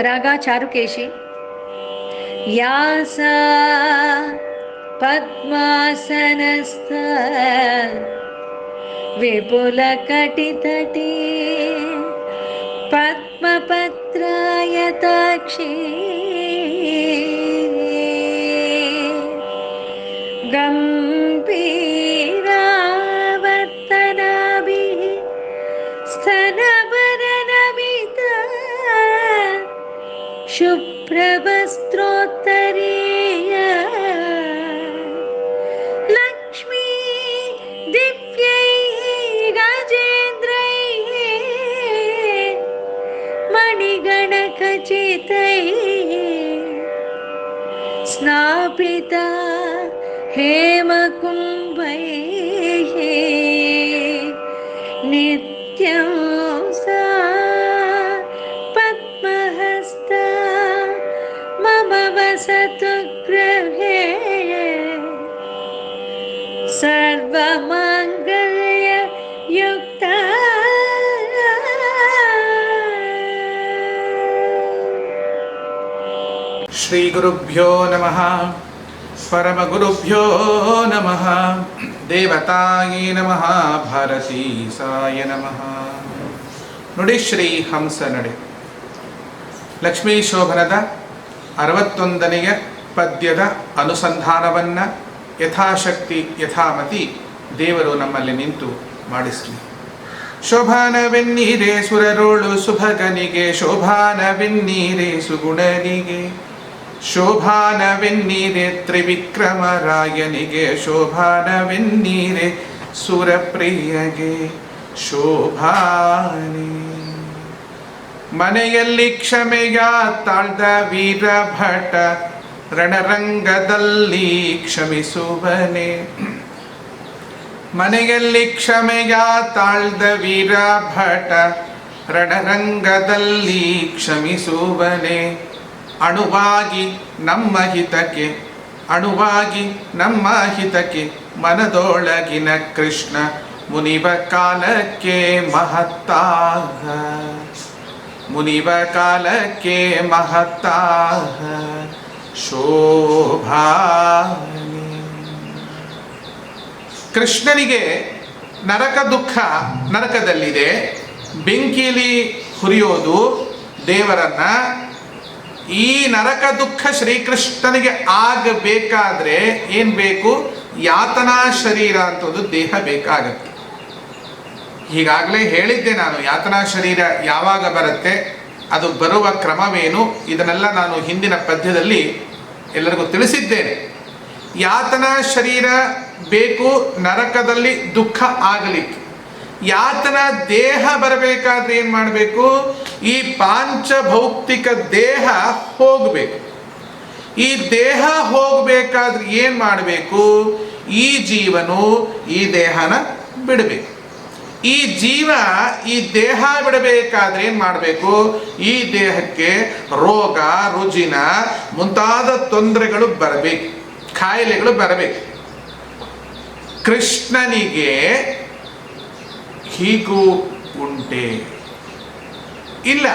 ರಾಗ ಚಾರುಕೇಶಿ. ಯಾಸ ಪದ್ಮಾಸನಸ್ಥ ವಿಪುಲ ಕಟಿತಟಿ ಪದ್ಮಪತ್ರಾಯತಾಕ್ಷಿ ಗಂಭೀರಾವರ್ತನಾಭಿಃ ಸ್ತನವದನಮಿತ ಶುಭ್ರವಸ್ತ್ರೋತ್ತರೀಯ ಲಕ್ಷ್ಮೀ ದಿವ್ಯೈಃ ಗಜೇಂದ್ರೈಃ ಮಣಿಗಣಖಚಿತೈಃ ಸ್ನಾಪಿತಾ ಹೇಮಕುಂಭೈಃ ನಿತ್ಯಂ ಸಾ ಪದ್ಮಹಸ್ತ ಮಮ ವಸತು ಗೃಹೇ ಸರ್ವಮಂಗಲ್ಯ ಯುಕ್ತ. ಶ್ರೀ ಗುರುಭ್ಯೋ ನಮಃ. ಪರಮಗುರುಭ್ಯೋ ನಮಃ. ದೇವತಾಯೇ ನಮಃ. ಭಾರತೀ ಸಾಯ ನಮಃ. ನುಡಿ ಶ್ರೀ ಹಂಸ ನಡೆ. ಲಕ್ಷ್ಮೀ ಶೋಭನದ 61ನೆಯ ಪದ್ಯದ ಅನುಸಂಧಾನವನ್ನು ಯಥಾಶಕ್ತಿ ಯಥಾಮತಿ ದೇವರು ನಮ್ಮಲ್ಲಿ ನಿಂತು ಮಾಡಿಸಲಿ. ಶೋಭಾನವೆನ್ನೀರೆ ಸುರರೋಳು ಸುಭಗನಿಗೆ, ಶೋಭಾನವೆನ್ನೀರೆ ಸುಗುಣನಿಗೆ, ಶೋಭಾನವೆನ್ನೀರೆ ತ್ರಿವಿಕ್ರಮರಾಯನಿಗೆ, ಶೋಭಾನವೆನ್ನೀರೆ ಸುರಪ್ರಿಯಗೆ ಶೋಭಾನೆ. ಮನೆಯಲ್ಲಿ ಕ್ಷಮೆಯ ತಾಳ್ದ ವೀರಭಟ ರಣರಂಗದಲ್ಲಿ ಕ್ಷಮಿಸುವನೆ. ಮನೆಯಲ್ಲಿ ಕ್ಷಮೆಯ ತಾಳ್ದ ವೀರಭಟ ರಣರಂಗದಲ್ಲಿ ಕ್ಷಮಿಸುವನೆ. ಅಣುವಾಗಿ ನಮ್ಮ ಹಿತಕ್ಕೆ, ಅಣುವಾಗಿ ನಮ್ಮ ಹಿತಕ್ಕೆ ಮನದೊಳಗಿನ ಕೃಷ್ಣ ಮುನಿವ ಕಾಲಕ್ಕೆ ಮಹತ್ತಾಹ, ಮುನಿವ ಕಾಲಕ್ಕೆ ಮಹತ್ತಾಹ ಶೋಭಾನೆ. ಕೃಷ್ಣನಿಗೆ ನರಕ ದುಃಖ ನರಕದಲ್ಲಿದೆ. ಬೆಂಕಿಲಿ ಹುರಿಯೋದು ದೇವರನ್ನ. ಈ ನರಕ ದುಃಖ ಶ್ರೀಕೃಷ್ಣನಿಗೆ ಆಗಬೇಕಾದ್ರೆ ಏನು ಬೇಕು? ಯಾತನಾ ಶರೀರ ಅಂತದ್ದು ದೇಹ ಬೇಕಾಗತ್ತೆ. ಈಗಾಗಲೇ ಹೇಳಿದ್ದೆ ನಾನು, ಯಾತನಾ ಶರೀರ ಯಾವಾಗ ಬರುತ್ತೆ, ಅದು ಬರುವ ಕ್ರಮವೇನು, ಇದನ್ನೆಲ್ಲ ನಾನು ಹಿಂದಿನ ಪದ್ಯದಲ್ಲಿ ಎಲ್ಲರಿಗೂ ತಿಳಿಸಿದ್ದೇನೆ. ಯಾತನಾ ಶರೀರ ಬೇಕು ನರಕದಲ್ಲಿ ದುಃಖ ಆಗಲಿಕ್ಕೆ. ಯಾತನ ದೇಹ ಬರಬೇಕಾದ್ರೆ ಏನು ಮಾಡಬೇಕು? ಈ ಪಾಂಚಭೌತಿಕ ದೇಹ ಹೋಗಬೇಕು. ಈ ದೇಹ ಹೋಗಬೇಕಾದ್ರೆ ಏನು ಮಾಡಬೇಕು? ಈ ಜೀವನು ಈ ದೇಹನ ಬಿಡಬೇಕು. ಈ ಜೀವ ಈ ದೇಹ ಬಿಡಬೇಕಾದ್ರೆ ಏನು ಮಾಡಬೇಕು? ಈ ದೇಹಕ್ಕೆ ರೋಗ ರುಜಿನ ಮುಂತಾದ ತೊಂದರೆಗಳು ಬರಬೇಕು, ಕಾಯಿಲೆಗಳು ಬರಬೇಕು. ಕೃಷ್ಣನಿಗೆ ಹೀಗೂ ಉಂಟೆ? ಇಲ್ಲ.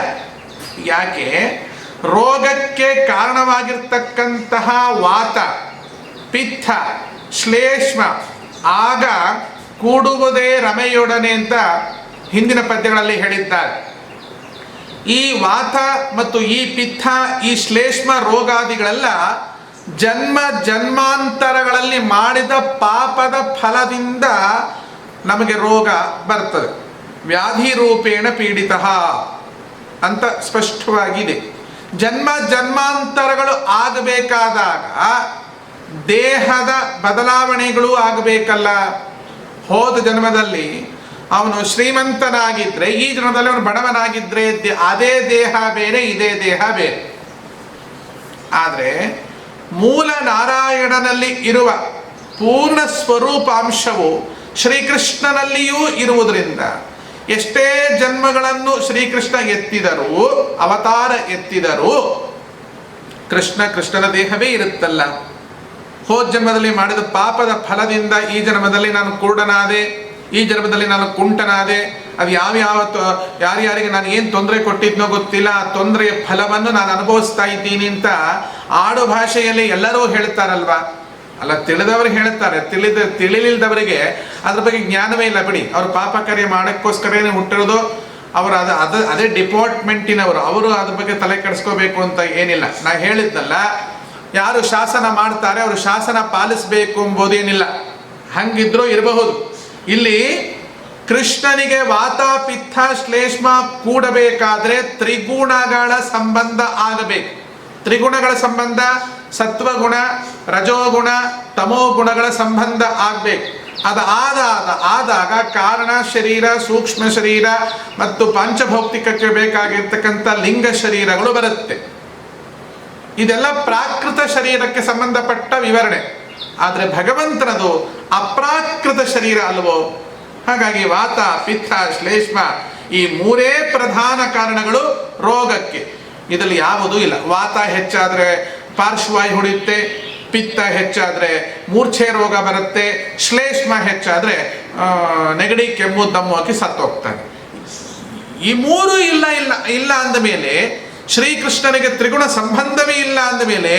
ಯಾಕೆ? ರೋಗಕ್ಕೆ ಕಾರಣವಾಗಿರ್ತಕ್ಕಂತಹ ವಾತ ಪಿತ್ತ ಶ್ಲೇಷ್ಮ ಆಗ ಕೂಡುವುದೇ ರಮೆಯೊಡನೆ ಅಂತ ಹಿಂದಿನ ಪದ್ಯಗಳಲ್ಲಿ ಹೇಳಿದ್ದಾರೆ. ಈ ವಾತ ಮತ್ತು ಈ ಪಿತ್ತ ಈ ಶ್ಲೇಷ್ಮ ರೋಗಾದಿಗಳೆಲ್ಲ ಜನ್ಮ ಜನ್ಮಾಂತರಗಳಲ್ಲಿ ಮಾಡಿದ ಪಾಪದ ಫಲದಿಂದ ನಮಗೆ ರೋಗ ಬರ್ತದೆ. ವ್ಯಾಧಿ ರೂಪೇಣ ಪೀಡಿತ ಅಂತ ಸ್ಪಷ್ಟವಾಗಿದೆ. ಜನ್ಮ ಜನ್ಮಾಂತರಗಳು ಆಗಬೇಕಾದಾಗ ದೇಹದ ಬದಲಾವಣೆಗಳು ಆಗಬೇಕಲ್ಲ. ಹೋದ ಜನ್ಮದಲ್ಲಿ ಅವನು ಶ್ರೀಮಂತನಾಗಿದ್ದರೆ ಈ ಜನ್ಮದಲ್ಲಿ ಅವನು ಬಡವನಾಗಿದ್ದರೆ ಅದೇ ದೇಹ ಬೇರೆ, ಇದೇ ದೇಹ ಬೇರೆ. ಆದರೆ ಮೂಲ ನಾರಾಯಣನಲ್ಲಿ ಇರುವ ಪೂರ್ಣ ಸ್ವರೂಪಾಂಶವು ಶ್ರೀಕೃಷ್ಣನಲ್ಲಿಯೂ ಇರುವುದರಿಂದ ಎಷ್ಟೇ ಜನ್ಮಗಳನ್ನು ಶ್ರೀಕೃಷ್ಣ ಎತ್ತಿದರೂ, ಅವತಾರ ಎತ್ತಿದರೂ ಕೃಷ್ಣನ ದೇಹವೇ ಇರುತ್ತಲ್ಲ. ಹೋದ ಜನ್ಮದಲ್ಲಿ ಮಾಡಿದ ಪಾಪದ ಫಲದಿಂದ ಈ ಜನ್ಮದಲ್ಲಿ ನಾನು ಕುರುಡನಾದೆ, ಈ ಜನ್ಮದಲ್ಲಿ ನಾನು ಕುಂಟನಾದೆ, ಅದು ಯಾರ್ಯಾರಿಗೆ ನಾನು ಏನು ತೊಂದರೆ ಕೊಟ್ಟಿದ್ನೋ ಗೊತ್ತಿಲ್ಲ, ಆ ತೊಂದರೆಯ ಫಲವನ್ನು ನಾನು ಅನುಭವಿಸ್ತಾ ಇದ್ದೀನಿ ಅಂತ ಆಡು ಭಾಷೆಯಲ್ಲಿ ಎಲ್ಲರೂ ಹೇಳ್ತಾರಲ್ವಾ. ಅಲ್ಲ, ತಿಳಿದವರು ಹೇಳ್ತಾರೆ, ತಿಳಿಲಿಲ್ದವರಿಗೆ ಅದ್ರ ಬಗ್ಗೆ ಜ್ಞಾನವೇ ಇಲ್ಲ ಬಿಡಿ. ಅವ್ರು ಪಾಪ ಕಾರ್ಯ ಮಾಡೋಕ್ಕೋಸ್ಕರನೇ ಹುಟ್ಟಿರೋದು. ಅವರು ಅದೇ ಡಿಪಾರ್ಟ್ಮೆಂಟಿನವರು, ಅವರು ಅದ್ರ ಬಗ್ಗೆ ತಲೆ ಕೆಡಿಸ್ಕೋಬೇಕು ಅಂತ ಏನಿಲ್ಲ. ನಾ ಹೇಳಿದ್ನಲ್ಲ, ಯಾರು ಶಾಸನ ಮಾಡ್ತಾರೆ ಅವರು ಶಾಸನ ಪಾಲಿಸಬೇಕು ಎಂಬುದೇನಿಲ್ಲ. ಹಂಗಿದ್ರೂ ಇರಬಹುದು. ಇಲ್ಲಿ ಕೃಷ್ಣನಿಗೆ ವಾತ ಪಿತ್ತ ಶ್ಲೇಷ್ಮ ಕೂಡಬೇಕಾದ್ರೆ ತ್ರಿಗುಣಗಳ ಸಂಬಂಧ ಆಗಬೇಕು. ತ್ರಿಗುಣಗಳ ಸಂಬಂಧ ಸತ್ವಗುಣ, ರಜೋಗುಣ, ತಮೋಗುಣಗಳ ಸಂಬಂಧ ಆಗಬೇಕು. ಅದು ಆದಾಗ ಕಾರಣ ಶರೀರ, ಸೂಕ್ಷ್ಮ ಶರೀರ ಮತ್ತು ಪಂಚಭೌತಿಕಕ್ಕೆ ಬೇಕಾಗಿರ್ತಕ್ಕಂಥ ಲಿಂಗ ಶರೀರಗಳು ಬರುತ್ತೆ. ಇದೆಲ್ಲ ಪ್ರಾಕೃತ ಶರೀರಕ್ಕೆ ಸಂಬಂಧಪಟ್ಟ ವಿವರಣೆ. ಆದರೆ ಭಗವಂತನದು ಅಪ್ರಾಕೃತ ಶರೀರ ಅಲ್ವೋ. ಹಾಗಾಗಿ ವಾತ ಪಿತ್ತ ಶ್ಲೇಷ್ಮ ಈ ಮೂರೇ ಪ್ರಧಾನ ಕಾರಣಗಳು ರೋಗಕ್ಕೆ. ಇದರಲ್ಲಿ ಯಾವುದೂ ಇಲ್ಲ. ವಾತ ಹೆಚ್ಚಾದರೆ ಪಾರ್ಶ್ವವಾಯು ಹೊಡೆಯುತ್ತೆ, ಪಿತ್ತ ಹೆಚ್ಚಾದರೆ ಮೂರ್ಛೆ ರೋಗ ಬರುತ್ತೆ, ಶ್ಲೇಷ್ಮ ಹೆಚ್ಚಾದರೆ ನೆಗಡಿ, ಕೆಮ್ಮು, ದಮ್ಮು ಹಾಕಿ ಸತ್ತೋಗ್ತಾನೆ. ಈ ಮೂರು ಇಲ್ಲ ಅಂದ ಮೇಲೆ, ಶ್ರೀಕೃಷ್ಣನಿಗೆ ತ್ರಿಗುಣ ಸಂಬಂಧವೇ ಇಲ್ಲ ಅಂದಮೇಲೆ,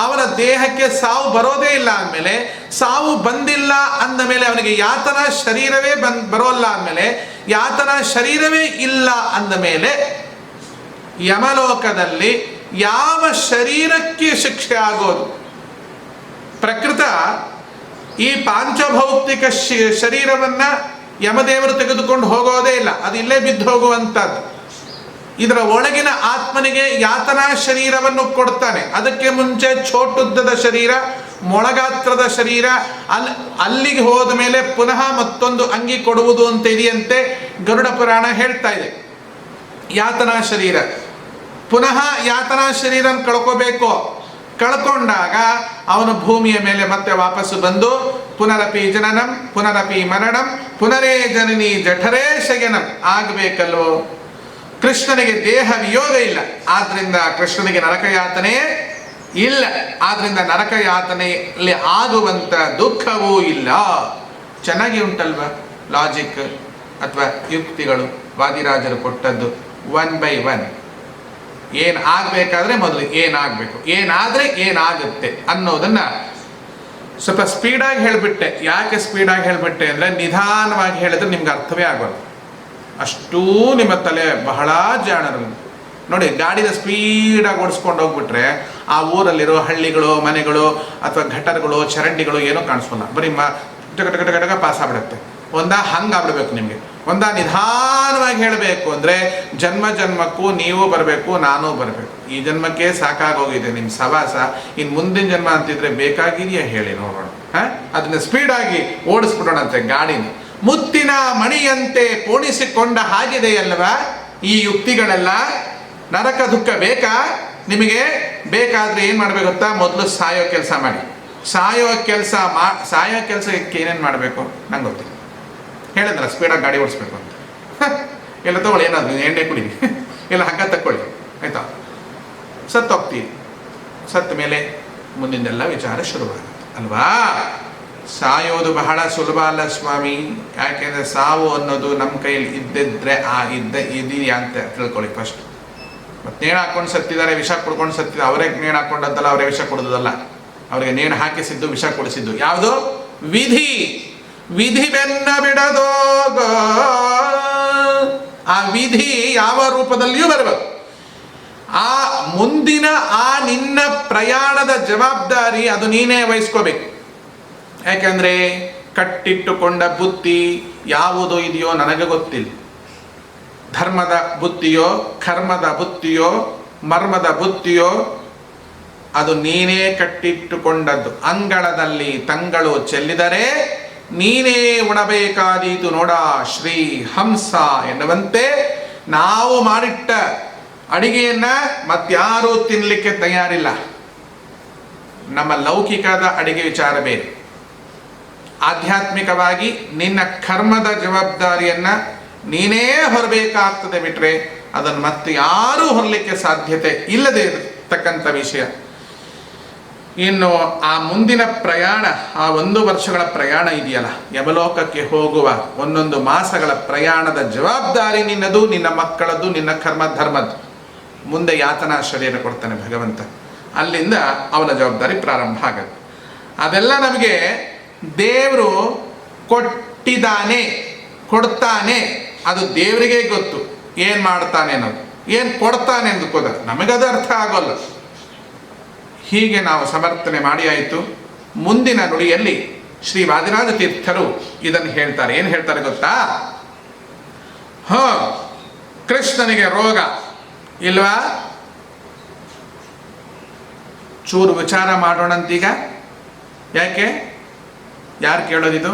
ಅವನ ದೇಹಕ್ಕೆ ಸಾವು ಬರೋದೇ ಇಲ್ಲ ಅಂದಮೇಲೆ, ಸಾವು ಬಂದಿಲ್ಲ ಅಂದ ಮೇಲೆ ಅವನಿಗೆ ಯಾತನಾ ಶರೀರವೇ ಬರೋಲ್ಲ ಅಂದಮೇಲೆ, ಯಾತನಾ ಶರೀರವೇ ಇಲ್ಲ ಅಂದ ಮೇಲೆ ಯಮಲೋಕದಲ್ಲಿ ಯಾವ ಶರೀರಕ್ಕೆ ಶಿಕ್ಷೆ ಆಗೋದು? ಪ್ರಕೃತ ಈ ಪಾಂಚಭೌತಿಕ ಶರೀರವನ್ನ ಯಮದೇವರು ತೆಗೆದುಕೊಂಡು ಹೋಗೋದೇ ಇಲ್ಲ, ಅದು ಇಲ್ಲೇ ಬಿದ್ದು ಹೋಗುವಂಥದ್ದು. ಇದರ ಒಳಗಿನ ಆತ್ಮನಿಗೆ ಯಾತನಾ ಶರೀರವನ್ನು ಕೊಡ್ತಾನೆ. ಅದಕ್ಕೆ ಮುಂಚೆ ಚೋಟುದ್ದದ ಶರೀರ, ಮೊಳಗಾತ್ರದ ಶರೀರ, ಅಲ್ಲಿಗೆ ಹೋದ ಮೇಲೆ ಪುನಃ ಮತ್ತೊಂದು ಅಂಗಿ ಕೊಡುವುದು ಅಂತ ಇದೆಯಂತೆ. ಗರುಡ ಪುರಾಣ ಹೇಳ್ತಾ ಇದೆ. ಯಾತನಾ ಶರೀರ, ಪುನಃ ಯಾತನಾ ಶರೀರ ಕಳ್ಕೋಬೇಕು. ಕಳ್ಕೊಂಡಾಗ ಅವನು ಭೂಮಿಯ ಮೇಲೆ ಮತ್ತೆ ವಾಪಸ್ಸು ಬಂದು ಪುನರಪಿ ಜನನಂ ಪುನರಪಿ ಮರಣಂ ಪುನರೇ ಜನನಿ ಜಠರೇ ಶಯನಂ ಆಗಬೇಕಲ್ವೋ. ಕೃಷ್ಣನಿಗೆ ದೇಹ ವಿಯೋಗ ಇಲ್ಲ, ಆದ್ರಿಂದ ಕೃಷ್ಣನಿಗೆ ನರಕಯಾತನೆ ಇಲ್ಲ. ಆದ್ರಿಂದ ನರಕಯಾತನೆಯಲ್ಲಿ ಆಗುವಂತ ದುಃಖವೂ ಇಲ್ಲ. ಚೆನ್ನಾಗಿ ಉಂಟಲ್ವ ಲಾಜಿಕ್ ಅಥವಾ ಯುಕ್ತಿಗಳು ವಾದಿರಾಜರು ಕೊಟ್ಟದ್ದು. 1 by 1 ಏನು ಆಗಬೇಕಾದ್ರೆ ಮೊದಲು ಏನಾಗಬೇಕು, ಏನಾದರೆ ಏನಾಗುತ್ತೆ ಅನ್ನೋದನ್ನ ಸ್ವಲ್ಪ ಸ್ಪೀಡಾಗಿ ಹೇಳಿಬಿಟ್ಟೆ. ಯಾಕೆ ಸ್ಪೀಡಾಗಿ ಹೇಳಿಬಿಟ್ಟೆ ಅಂದರೆ, ನಿಧಾನವಾಗಿ ಹೇಳಿದ್ರೆ ನಿಮ್ಗೆ ಅರ್ಥವೇ ಆಗೋದು. ಅಷ್ಟೂ ನಿಮ್ಮ ತಲೆ ಬಹಳ ಜಾಣರು. ನೋಡಿ, ಗಾಡಿನ ಸ್ಪೀಡಾಗಿ ಓಡಿಸ್ಕೊಂಡು ಹೋಗ್ಬಿಟ್ರೆ ಆ ಊರಲ್ಲಿರೋ ಹಳ್ಳಿಗಳು, ಮನೆಗಳು ಅಥವಾ ಘಟರ್ಗಳು, ಚರಂಡಿಗಳು ಏನೋ ಕಾಣಿಸೋಲ್ಲ. ಬರೀ ಟಕ ಪಾಸ್ ಆಗ್ಬಿಡುತ್ತೆ. ಒಂದ ಹಂಗಾಗ್ಬಿಡ್ಬೇಕು ನಿಮಗೆ. ಒಂದ ನಿಧಾನವಾಗಿ ಹೇಳಬೇಕು ಅಂದರೆ, ಜನ್ಮ ಜನ್ಮಕ್ಕೂ ನೀವು ಬರಬೇಕು, ನಾನೂ ಬರಬೇಕು. ಈ ಜನ್ಮಕ್ಕೆ ಸಾಕಾಗೋಗಿದೆ ನಿಮ್ಮ ಸವಾಸ. ಇನ್ನು ಮುಂದಿನ ಜನ್ಮ ಅಂತಿದ್ರೆ ಬೇಕಾಗಿದೆಯಾ ಹೇಳಿ ನೋಡೋಣ. ಅದನ್ನ ಸ್ಪೀಡಾಗಿ ಓಡಿಸ್ಬಿಡೋಣಂತೆ ಗಾಡಿನ. ಮುತ್ತಿನ ಮಣಿಯಂತೆ ಪೋಣಿಸಿಕೊಂಡ ಹಾಗಿದೆಯಲ್ವಾ ಈ ಯುಕ್ತಿಗಳೆಲ್ಲ. ನರಕ ದುಃಖ ಬೇಕಾ ನಿಮಗೆ? ಬೇಕಾದ್ರೆ ಏನು ಮಾಡಬೇಕು ಗೊತ್ತಾ? ಮೊದಲು ಸಾಯೋ ಕೆಲಸ ಮಾಡಿ. ಸಾಯೋ ಕೆಲಸಕ್ಕೆ ಏನೇನು ಮಾಡಬೇಕು ನಂಗೆ ಗೊತ್ತಿಲ್ಲ. ಹೇಳಿದ್ರಲ್ಲ ಸ್ಪೀಡಾಗಿ ಗಾಡಿ ಓಡಿಸ್ಬೇಕು ಅಂತ. ಎಲ್ಲ ತಗೊಳ್ಳಿ, ಏನಾದ್ರು ಎಣ್ಣೆ ಕುಡಿ, ಎಲ್ಲ ಹಗ್ಗ ತಕ್ಕೊಳ್ಳಿ, ಆಯ್ತಾ? ಸತ್ತೋಗ್ತೀವಿ. ಸತ್ತ ಮೇಲೆ ಮುಂದಿನೆಲ್ಲ ವಿಚಾರ ಶುರುವಾಗುತ್ತೆ ಅಲ್ವಾ. ಸಾಯೋದು ಬಹಳ ಸುಲಭ ಅಲ್ಲ ಸ್ವಾಮಿ. ಯಾಕೆಂದರೆ ಸಾವು ಅನ್ನೋದು ನಮ್ಮ ಕೈಯಲ್ಲಿ ಇದ್ದಿದ್ರೆ ಇದೆಯಾ ಅಂತ ತಿಳ್ಕೊಳ್ಳಿ ಫಸ್ಟ್. ಮತ್ತೆ ನೇಣು ಹಾಕೊಂಡು ಸತ್ತಿದ್ದಾರೆ, ವಿಷ ಕುಡ್ಕೊಂಡು ಸತ್ತಿದ್ದಾರೆ. ಅವರೇ ನೇಣು ಹಾಕೊಂಡದ್ದಲ್ಲ, ಅವರೇ ವಿಷ ಕುಡಿದಲ್ಲ. ಅವರಿಗೆ ನೇಣು ಹಾಕಿಸಿದ್ದು, ವಿಷ ಕೊಡಿಸಿದ್ದು ಯಾವುದು? ವಿಧಿ. ವಿಧಿ ಬೆನ್ನ ಬಿಡದೋಗ. ಆ ವಿಧಿ ಯಾವ ರೂಪದಲ್ಲಿಯೂ ಬರಬೇಕು. ಆ ಮುಂದಿನ ನಿನ್ನ ಪ್ರಯಾಣದ ಜವಾಬ್ದಾರಿ ಅದು ನೀನೇ ವಹಿಸ್ಕೋಬೇಕು. ಯಾಕೆಂದ್ರೆ ಕಟ್ಟಿಟ್ಟುಕೊಂಡ ಬುತ್ತಿ ಯಾವುದು ಇದೆಯೋ ನನಗೆ ಗೊತ್ತಿಲ್ಲ. ಧರ್ಮದ ಬುತ್ತಿಯೋ, ಕರ್ಮದ ಬುತ್ತಿಯೋ, ಮರ್ಮದ ಬುತ್ತಿಯೋ, ಅದು ನೀನೇ ಕಟ್ಟಿಟ್ಟುಕೊಂಡದ್ದು. ಅಂಗಳದಲ್ಲಿ ತಂಗಳು ಚೆಲ್ಲಿದರೆ ನೀನೇ ಉಣಬೇಕಾದೀತು ನೋಡ ಶ್ರೀ ಹಂಸ ಎನ್ನುವಂತೆ ನಾವು ಮಾಡಿಟ್ಟ ಅಡಿಗೆಯನ್ನ ಮತ್ಯಾರೂ ತಿನ್ನಲಿಕ್ಕೆ ತಯಾರಿಲ್ಲ. ನಮ್ಮ ಲೌಕಿಕದ ಅಡಿಗೆ ವಿಚಾರ ಬೇರೆ. ಆಧ್ಯಾತ್ಮಿಕವಾಗಿ ನಿನ್ನ ಕರ್ಮದ ಜವಾಬ್ದಾರಿಯನ್ನ ನೀನೇ ಹೊರಬೇಕಾಗ್ತದೆ. ಬಿಟ್ರೆ ಅದನ್ನು ಮತ್ತೆ ಯಾರೂ ಹೊರಲಿಕ್ಕೆ ಸಾಧ್ಯತೆ ಇಲ್ಲದೆ ಇರತಕ್ಕಂಥ ವಿಷಯ. ಇನ್ನು ಆ ಮುಂದಿನ ಪ್ರಯಾಣ, ಆ 1 ವರ್ಷಗಳ ಪ್ರಯಾಣ ಇದೆಯಲ್ಲ, ಯಮಲೋಕಕ್ಕೆ ಹೋಗುವ 11 ಮಾಸಗಳ ಪ್ರಯಾಣದ ಜವಾಬ್ದಾರಿ ನಿನ್ನದು, ನಿನ್ನ ಮಕ್ಕಳದ್ದು, ನಿನ್ನ ಕರ್ಮ ಧರ್ಮದ್ದು. ಮುಂದೆ ಯಾತನಾ ಶರೀರ ಕೊಡ್ತಾನೆ ಭಗವಂತ, ಅಲ್ಲಿಂದ ಅವನ ಜವಾಬ್ದಾರಿ ಪ್ರಾರಂಭ ಆಗುತ್ತೆ. ಅದೆಲ್ಲ ನಮಗೆ ದೇವರು ಕೊಟ್ಟಿದ್ದಾನೆ, ಕೊಡ್ತಾನೆ, ಅದು ದೇವರಿಗೆ ಗೊತ್ತು ಏನು ಮಾಡ್ತಾನೆ ಅನ್ನೋದು. ಏನು ಕೊಡ್ತಾನೆ ಅಂದ್ಕೋದ ನಮಗದು ಅರ್ಥ ಆಗೋಲ್ಲ. ಹೀಗೆ ನಾವು ಸಮರ್ಥನೆ ಮಾಡಿ ಆಯಿತು. ಮುಂದಿನ ನುಡಿಯಲ್ಲಿ ಶ್ರೀ ವಾದಿರಾಜ ತೀರ್ಥರು ಇದನ್ನು ಹೇಳ್ತಾರೆ. ಏನು ಹೇಳ್ತಾರೆ ಗೊತ್ತಾ? ಕೃಷ್ಣನಿಗೆ ರೋಗ ಇಲ್ವಾ? ಚೂರು ವಿಚಾರ ಮಾಡೋಣಂತೀಗ. ಯಾಕೆ? ಯಾರು ಕೇಳೋದಿದು?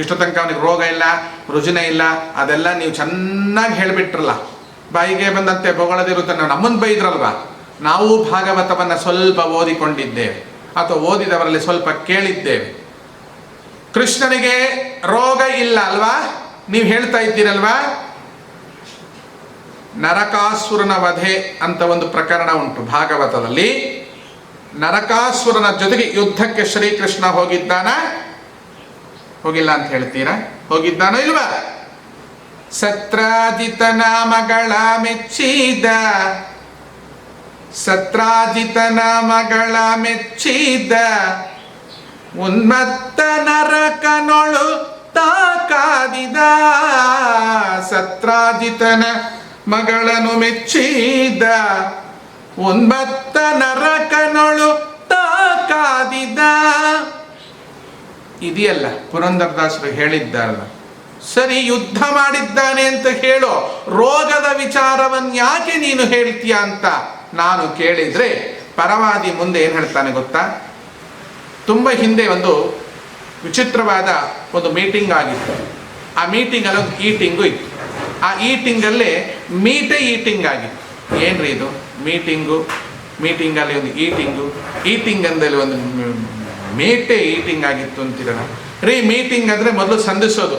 ಇಷ್ಟು ತನಕ ಅವನಿಗೆ ರೋಗ ಇಲ್ಲ, ರುಜಿನ ಇಲ್ಲ, ಅದೆಲ್ಲ ನೀವು ಚೆನ್ನಾಗಿ ಹೇಳಿಬಿಟ್ರಲ್ಲ, ಬಾಯಿಗೆ ಬಂದಂತೆ ಬೊಗಳದಿರುತ್ತೆ. ನಮ್ಮನ್ನು ಬೈದ್ರಲ್ವಾ? ನಾವು ಭಾಗವತವನ್ನು ಸ್ವಲ್ಪ ಓದಿಕೊಂಡಿದ್ದೇವೆ ಅಥವಾ ಓದಿದವರಲ್ಲಿ ಸ್ವಲ್ಪ ಕೇಳಿದ್ದೇವೆ. ಕೃಷ್ಣನಿಗೆ ರೋಗ ಇಲ್ಲ ಅಲ್ವಾ? ನೀವು ಹೇಳ್ತಾ ಇದ್ದೀರಲ್ವಾ? ನರಕಾಸುರನ ವಧೆ ಅಂತ ಒಂದು ಪ್ರಕರಣ ಉಂಟು ಭಾಗವತದಲ್ಲಿ. ನರಕಾಸುರನ ಜೊತೆಗೆ ಯುದ್ಧಕ್ಕೆ ಶ್ರೀಕೃಷ್ಣ ಹೋಗಿದ್ದಾನ? ಹೋಗಿಲ್ಲ ಅಂತ ಹೇಳ್ತೀರಾ? ಹೋಗಿದ್ದಾನೋ ಇಲ್ವಾ? ಸತ್ರಾಜಿತನ ಮಗಳ ಮೆಚ್ಚಿದ, ಸತ್ರಾಜಿತನ ಮಗಳ ಮೆಚ್ಚಿದ, ಉನ್ಮತ್ತ ನರಕನೊಳು ತಾಕಾದಿದ. ಸತ್ರಾಜಿತನ ಮಗಳನ್ನು ಮೆಚ್ಚಿದ, ಉನ್ಮತ್ತ ನರಕನೊಳು ತಾಕಾದಿದ. ಇದೆಯಲ್ಲ ಪುರಂದರದಾಸರು ಹೇಳಿದ್ದಾರಲ್ಲ. ಸರಿ, ಯುದ್ಧ ಮಾಡಿದ್ದಾನೆ ಅಂತ ಹೇಳೋ, ರೋಗದ ವಿಚಾರವನ್ನು ಯಾಕೆ ನೀನು ಹೇಳ್ತೀಯ ಅಂತ ನಾನು ಕೇಳಿದ್ರೆ, ಪರವಾದಿ ಮುಂದೆ ಏನು ಹೇಳ್ತಾನೆ ಗೊತ್ತಾ? ತುಂಬ ಹಿಂದೆ ಒಂದು ವಿಚಿತ್ರವಾದ ಒಂದು ಮೀಟಿಂಗ್ ಆಗಿತ್ತು. ಆ ಮೀಟಿಂಗಲ್ಲಿ ಒಂದು ಈಟಿಂಗು ಇತ್ತು. ಆ ಈಟಿಂಗಲ್ಲೇ ಈಟಿಂಗ್ ಆಗಿತ್ತು. ಏನ್ರಿ ಇದು ಮೀಟಿಂಗಲ್ಲಿ ಒಂದು ಈಟಿಂಗ್ ಅಂದಲ್ಲಿ ಒಂದು ಈಟಿಂಗ್ ಆಗಿತ್ತು ಅಂತೀರಲ್ಲ ರೀ. ಮೀಟಿಂಗ್ ಅಂದರೆ ಮೊದಲು ಸಂಧಿಸೋದು,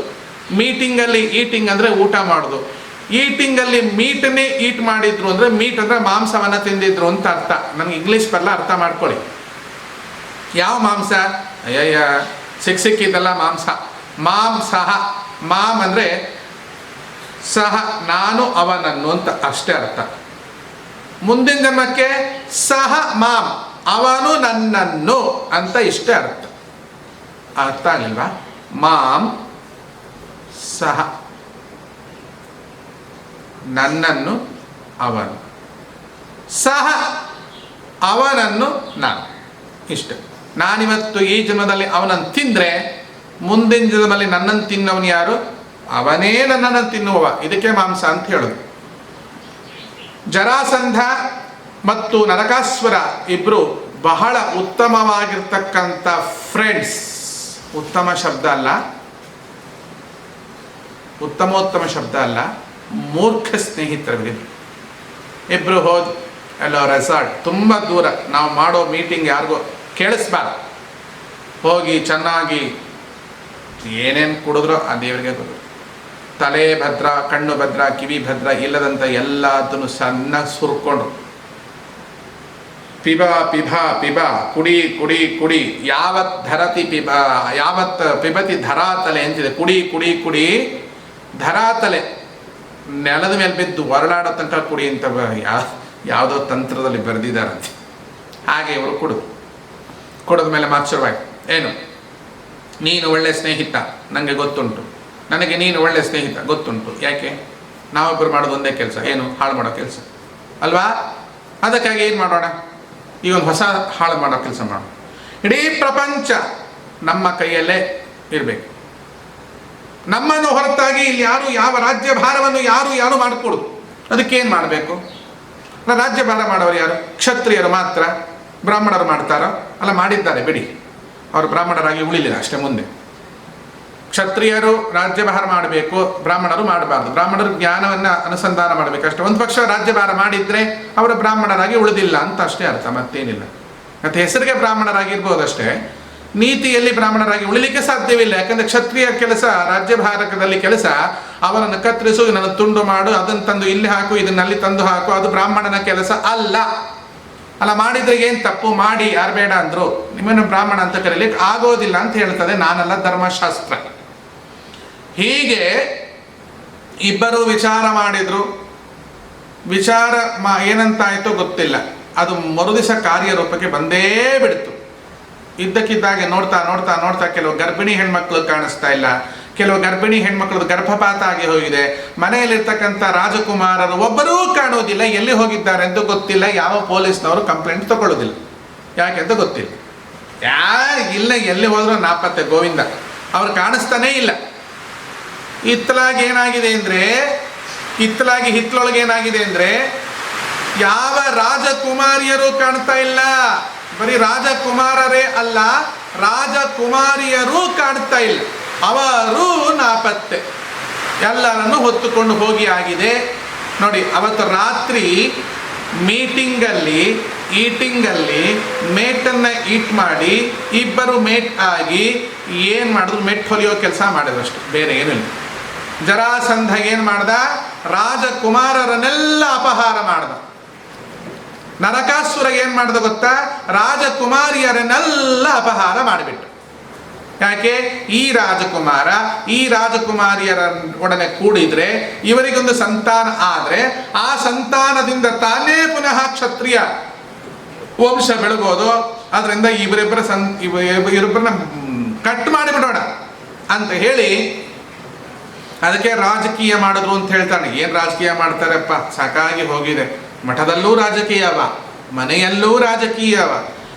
ಮೀಟಿಂಗಲ್ಲಿ ಈಟಿಂಗ್ ಅಂದರೆ ಊಟ ಮಾಡೋದು. ಈಟಿಂಗಲ್ಲಿ ಮೀಟನ್ನೇ ಈಟ್ ಮಾಡಿದ್ರು ಅಂದರೆ, ಮೀಟ್ ಅಂದರೆ ಮಾಂಸವನ್ನು ತಿಂದಿದ್ರು ಅಂತ ಅರ್ಥ. ನನಗೆ ಇಂಗ್ಲೀಷ್ ಬರಲ್ಲ, ಅರ್ಥ ಮಾಡ್ಕೊಳ್ಳಿ. ಯಾವ ಮಾಂಸ? ಅಯ್ಯಯ್ಯ, ಸಿಕ್ಕಿದ್ದಲ್ಲ ಮಾಂಸ. ಮಾಂಸಃ, ಮಾಮ್ ಅಂದರೆ ಸಹ, ನಾನು ಅವನನ್ನು ಅಂತ ಅಷ್ಟೇ ಅರ್ಥ. ಮುಂದಿನ ಜನ್ಮಕ್ಕೆ ಸಹ ಮಾಮ್, ಅವನು ನನ್ನನ್ನು ಅಂತ ಇಷ್ಟೇ ಅರ್ಥ. ಅರ್ಥ ಆಗಲಿಲ್ವಾ? ಮಾಂ ಸಹ, ನನ್ನನ್ನು ಅವನು, ಸಹ ಅವನನ್ನು ನಾನು, ಇಷ್ಟೆ. ನಾನಿವತ್ತು ಈ ಜನ್ಮದಲ್ಲಿ ಅವನನ್ನು ತಿಂದರೆ, ಮುಂದಿನ ಜನ್ಮದಲ್ಲಿ ನನ್ನನ್ನು ತಿನ್ನವನು ಯಾರು? ಅವನೇ ನನ್ನನ್ನು ತಿನ್ನುವವ. ಇದಕ್ಕೆ ಮಾಂಸ ಅಂತ ಹೇಳೋದು. ಜರಾಸಂಧ ಮತ್ತು ನರಕಾಸುರ ಇಬ್ಬರು ಬಹಳ ಉತ್ತಮವಾಗಿರ್ತಕ್ಕಂಥ ಫ್ರೆಂಡ್ಸ್. ಉತ್ತಮ ಶಬ್ದ ಅಲ್ಲ, ಉತ್ತಮೋತ್ತಮ ಶಬ್ದ ಅಲ್ಲ, ಮೂರ್ಖ ಸ್ನೇಹಿತರು ಇಬ್ಬರು ಹೋದ್ ಎಲ್ಲೋ ರೆಸಾರ್ಟ್, ತುಂಬ ದೂರ. ನಾವು ಮಾಡೋ ಮೀಟಿಂಗ್ ಯಾರಿಗೋ ಕೇಳಿಸ್ಬಾರ್ದು. ಹೋಗಿ ಚೆನ್ನಾಗಿ ಏನೇನು ಕುಡಿದ್ರೋ ಆ ದೇವರಿಗೆ ಗೊತ್ತು. ತಲೆ ಭದ್ರ, ಕಣ್ಣು ಭದ್ರ, ಕಿವಿ ಭದ್ರ ಇಲ್ಲದಂತ ಎಲ್ಲದನ್ನು ಚೆನ್ನಾಗಿ ಸುರ್ಕೊಂಡ್ರು. ಪಿಬ ಪಿಬ ಪಿಬ, ಕುಡಿ ಕುಡಿ ಕುಡಿ, ಯಾವತ್ ಧರತಿ ಪಿಬ, ಯಾವತ್ ಪಿಬತಿ ಧರಾತಲೆ ಅಂತಿದೆ. ಕುಡಿ ಕುಡಿ ಕುಡಿ, ಧರಾತಲೆ ನೆಲದ ಮೇಲೆ ಬಿದ್ದು ಹೊರಳಾಡೋ ತನಕ ಕುಡಿ ಅಂತ ಯಾವುದೋ ತಂತ್ರದಲ್ಲಿ ಬರೆದಿದ್ದಾರಂತೆ. ಹಾಗೆ ಇವರು ಕುಡಿದ ಮೇಲೆ ಮಾತ್ಸರವಾಯ್ತು. ಏನು? ನೀನು ಒಳ್ಳೆ ಸ್ನೇಹಿತ ನನಗೆ ಗೊತ್ತುಂಟು, ನನಗೆ ನೀನು ಒಳ್ಳೆ ಸ್ನೇಹಿತ ಗೊತ್ತುಂಟು. ಯಾಕೆ? ನಾವಿಬ್ಬರು ಮಾಡೋದು ಒಂದೇ ಕೆಲಸ, ಏನು? ಹಾಳು ಮಾಡೋ ಕೆಲಸ ಅಲ್ವಾ? ಅದಕ್ಕಾಗಿ ಏನು ಮಾಡೋಣ? ಈ ಒಂದು ಹೊಸ ಹಾಳು ಮಾಡೋ ಕೆಲಸ ಮಾಡೋಣ. ಇಡೀ ಪ್ರಪಂಚ ನಮ್ಮ ಕೈಯಲ್ಲೇ ಇರಬೇಕು. ನಮ್ಮನ್ನು ಹೊರತಾಗಿ ಇಲ್ಲಿ ಯಾರು ಯಾವ ರಾಜ್ಯಭಾರವನ್ನು ಯಾರು ಮಾಡಿಕೊಡುದು. ಅದಕ್ಕೇನು ಮಾಡಬೇಕು? ರಾಜ್ಯಭಾರ ಮಾಡೋರು ಯಾರು? ಕ್ಷತ್ರಿಯರು ಮಾತ್ರ. ಬ್ರಾಹ್ಮಣರು ಮಾಡ್ತಾರೋ? ಅಲ್ಲ, ಮಾಡಿದ್ದಾರೆ ಬಿಡಿ, ಅವರು ಬ್ರಾಹ್ಮಣರಾಗಿ ಉಳಿಲಿಲ್ಲ ಅಷ್ಟೇ. ಮುಂದೆ ಕ್ಷತ್ರಿಯರು ರಾಜ್ಯಭಾರ ಮಾಡಬೇಕು, ಬ್ರಾಹ್ಮಣರು ಮಾಡಬಾರ್ದು. ಬ್ರಾಹ್ಮಣರು ಜ್ಞಾನವನ್ನು ಅನುಸಂಧಾನ ಮಾಡಬೇಕು ಅಷ್ಟೇ. ಒಂದು ಪಕ್ಷ ರಾಜ್ಯಭಾರ ಮಾಡಿದರೆ ಅವರು ಬ್ರಾಹ್ಮಣರಾಗಿ ಉಳಿದಿಲ್ಲ ಅಂತ ಅಷ್ಟೇ ಅರ್ಥ, ಮತ್ತೇನಿಲ್ಲ. ಮತ್ತು ಹೆಸರಿಗೆ ಬ್ರಾಹ್ಮಣರಾಗಿರ್ಬೋದಷ್ಟೇ, ನೀತಿಯಲ್ಲಿ ಬ್ರಾಹ್ಮಣರಾಗಿ ಉಳಿಲಿಕ್ಕೆ ಸಾಧ್ಯವಿಲ್ಲ. ಯಾಕಂದರೆ ಕ್ಷತ್ರಿಯ ಕೆಲಸ, ರಾಜ್ಯಭಾರಕದಲ್ಲಿ ಕೆಲಸ, ಅವರನ್ನು ಕತ್ತರಿಸು, ಇದನ್ನು ತುಂಡು ಮಾಡು, ಅದನ್ನು ತಂದು ಇಲ್ಲಿ ಹಾಕು, ಇದನ್ನಲ್ಲಿ ತಂದು ಹಾಕು, ಅದು ಬ್ರಾಹ್ಮಣನ ಕೆಲಸ ಅಲ್ಲ. ಅಲ್ಲ ಮಾಡಿದ್ರೆ ಏನು ತಪ್ಪು, ಮಾಡಿ ಯಾರು ಬೇಡ ಅಂದರು, ನಿಮ್ಮನ್ನು ಬ್ರಾಹ್ಮಣ ಅಂತ ಕರೀಲಿಕ್ಕೆ ಆಗೋದಿಲ್ಲ ಅಂತ ಹೇಳ್ತದೆ, ನಾನಲ್ಲ ಧರ್ಮಶಾಸ್ತ್ರ. ಹೀಗೆ ಇಬ್ಬರು ವಿಚಾರ ಮಾಡಿದ್ರು. ವಿಚಾರ ಏನಂತಾಯ್ತೋ ಗೊತ್ತಿಲ್ಲ, ಅದು ಮರುದಿವಸ ಕಾರ್ಯರೂಪಕ್ಕೆ ಬಂದೇ ಬಿಡ್ತು. ಇದ್ದಕ್ಕಿದ್ದಾಗೆ ನೋಡ್ತಾ ನೋಡ್ತಾ ನೋಡ್ತಾ ಕೆಲವು ಗರ್ಭಿಣಿ ಹೆಣ್ಮಕ್ಳು ಕಾಣಿಸ್ತಾ ಇಲ್ಲ, ಕೆಲವು ಗರ್ಭಿಣಿ ಹೆಣ್ಮಕ್ಳದ್ದು ಗರ್ಭಪಾತ ಆಗಿ ಹೋಗಿದೆ, ಮನೆಯಲ್ಲಿರ್ತಕ್ಕಂಥ ರಾಜಕುಮಾರರು ಒಬ್ಬರೂ ಕಾಣೋದಿಲ್ಲ, ಎಲ್ಲಿ ಹೋಗಿದ್ದಾರೆ ಅಂತ ಗೊತ್ತಿಲ್ಲ, ಯಾವ ಪೊಲೀಸ್ನವರು ಕಂಪ್ಲೇಂಟ್ ತಗೊಳ್ಳೋದಿಲ್ಲ, ಯಾಕೆಂತ ಗೊತ್ತಿಲ್ಲ, ಇಲ್ಲ ಎಲ್ಲಿ ಹೋದ್ರು ನಾಪತ್ತೆ ಗೋವಿಂದ, ಅವ್ರು ಕಾಣಿಸ್ತಾನೇ ಇಲ್ಲ. ಹಿತ್ತಲೊಳಗೆ ಏನಾಗಿದೆ ಅಂದರೆ ಯಾವ ರಾಜಕುಮಾರಿಯರು ಕಾಣ್ತಾ ಇಲ್ಲ, ಬರೀ ರಾಜಕುಮಾರರೇ ಅಲ್ಲ, ರಾಜಕುಮಾರಿಯರೂ ಕಾಣ್ತಾ ಇಲ್ಲ, ಅವರು ನಾಪತ್ತೆ, ಎಲ್ಲರನ್ನು ಹೊತ್ತುಕೊಂಡು ಹೋಗಿ ಆಗಿದೆ. ನೋಡಿ, ಅವತ್ತು ರಾತ್ರಿ ಈಟಿಂಗಲ್ಲಿ ಮೇಟನ್ನು ಈಟ್ ಮಾಡಿ ಇಬ್ಬರು ಮೇಟ್ ಆಗಿ ಏನು ಮಾಡಿದ್ರು, ಮೆಟ್ ಹೊಲಿಯೋ ಕೆಲಸ ಮಾಡಿದ್ರು ಅಷ್ಟು, ಬೇರೆ ಏನಿಲ್ಲ. ಜರಾಸಂಧ ಏನು ಮಾಡ್ದ, ರಾಜಕುಮಾರರನ್ನೆಲ್ಲ ಅಪಹಾರ ಮಾಡ್ದ. ನರಕಾಸುರ ಏನು ಮಾಡ್ದ ಗೊತ್ತಾ, ರಾಜಕುಮಾರಿಯರನ್ನೆಲ್ಲ ಅಪಹಾರ ಮಾಡಿಬಿಟ್ಟ. ಯಾಕೆ, ಈ ರಾಜಕುಮಾರಿಯರ ಒಡನೆ ಕೂಡಿದ್ರೆ ಇವರಿಗೊಂದು ಸಂತಾನ ಆದರೆ ಆ ಸಂತಾನದಿಂದ ತಾನೇ ಪುನಃ ಕ್ಷತ್ರಿಯ ವಂಶ ಬೆಳಗೋದು, ಅದರಿಂದ ಇವರಿಬ್ಬರನ್ನ ಕಟ್ ಮಾಡಿಬಿಡೋಣ ಅಂತ ಹೇಳಿ ಅದಕ್ಕೆ ರಾಜಕೀಯ ಮಾಡಿದ್ರು ಅಂತ ಹೇಳ್ತಾನೆ. ಏನು ರಾಜಕೀಯ ಮಾಡ್ತಾರಪ್ಪ, ಸಾಕಾಗಿ ಹೋಗಿದೆ. ಮಠದಲ್ಲೂ ರಾಜಕೀಯವ, ಮನೆಯಲ್ಲೂ ರಾಜಕೀಯವ.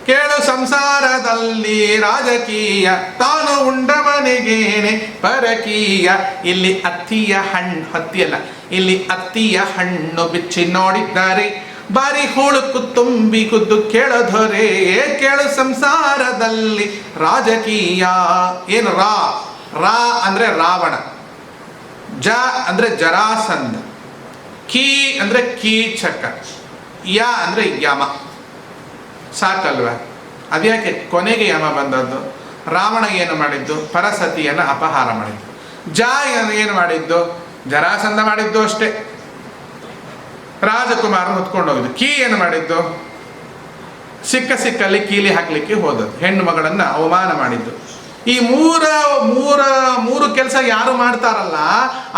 ಕೇಳು ಸಂಸಾರದಲ್ಲಿ ರಾಜಕೀಯ, ತಾನು ಉಂಡವನಿಗೇನೆ ಪರಕೀಯ. ಇಲ್ಲಿ ಇಲ್ಲಿ ಅತ್ತಿಯ ಹಣ್ಣು ಬಿಚ್ಚಿ ನೋಡಿದ್ದಾರೆ, ಬಾರಿ ಹುಳುಕು ತುಂಬಿ ಖುದ್ದು ಕೇಳಧೊರೆ. ಕೇಳು ಸಂಸಾರದಲ್ಲಿ ರಾಜಕೀಯ. ಏನು ರಾ ಅಂದ್ರೆ ರಾವಣ, ಜ ಅಂದ್ರೆ ಜರಾಸಂಧ, ಕೀ ಅಂದ್ರೆ ಕೀಚಕ, ಯ ಅಂದ್ರೆ ಯಮ. ಸಾಕಲ್ವ? ಅದ್ಯಾಕೆ ಕೊನೆಗೆ ಯಮ ಬಂದದ್ದು? ರಾವಣ ಏನು ಮಾಡಿದ್ದು? ಪರಸತಿಯನ್ನು ಅಪಹಾರ ಮಾಡಿದ್ದು. ಜ ಏನು ಮಾಡಿದ್ದು? ಜರಾಸಂಧ ಮಾಡಿದ್ದು ಅಷ್ಟೇ, ರಾಜಕುಮಾರ ಹೊತ್ಕೊಂಡು ಹೋಗಿದ್ದು. ಕೀ ಏನು ಮಾಡಿದ್ದು? ಸಿಕ್ಕಲ್ಲಿ ಕೀಲಿ ಹಾಕ್ಲಿಕ್ಕೆ ಹೋದದ್ದು, ಹೆಣ್ಣು ಮಗಳನ್ನ ಅವಮಾನ ಮಾಡಿದ್ದು. ಈ ಮೂರು ಕೆಲಸ ಯಾರು ಮಾಡ್ತಾರಲ್ಲ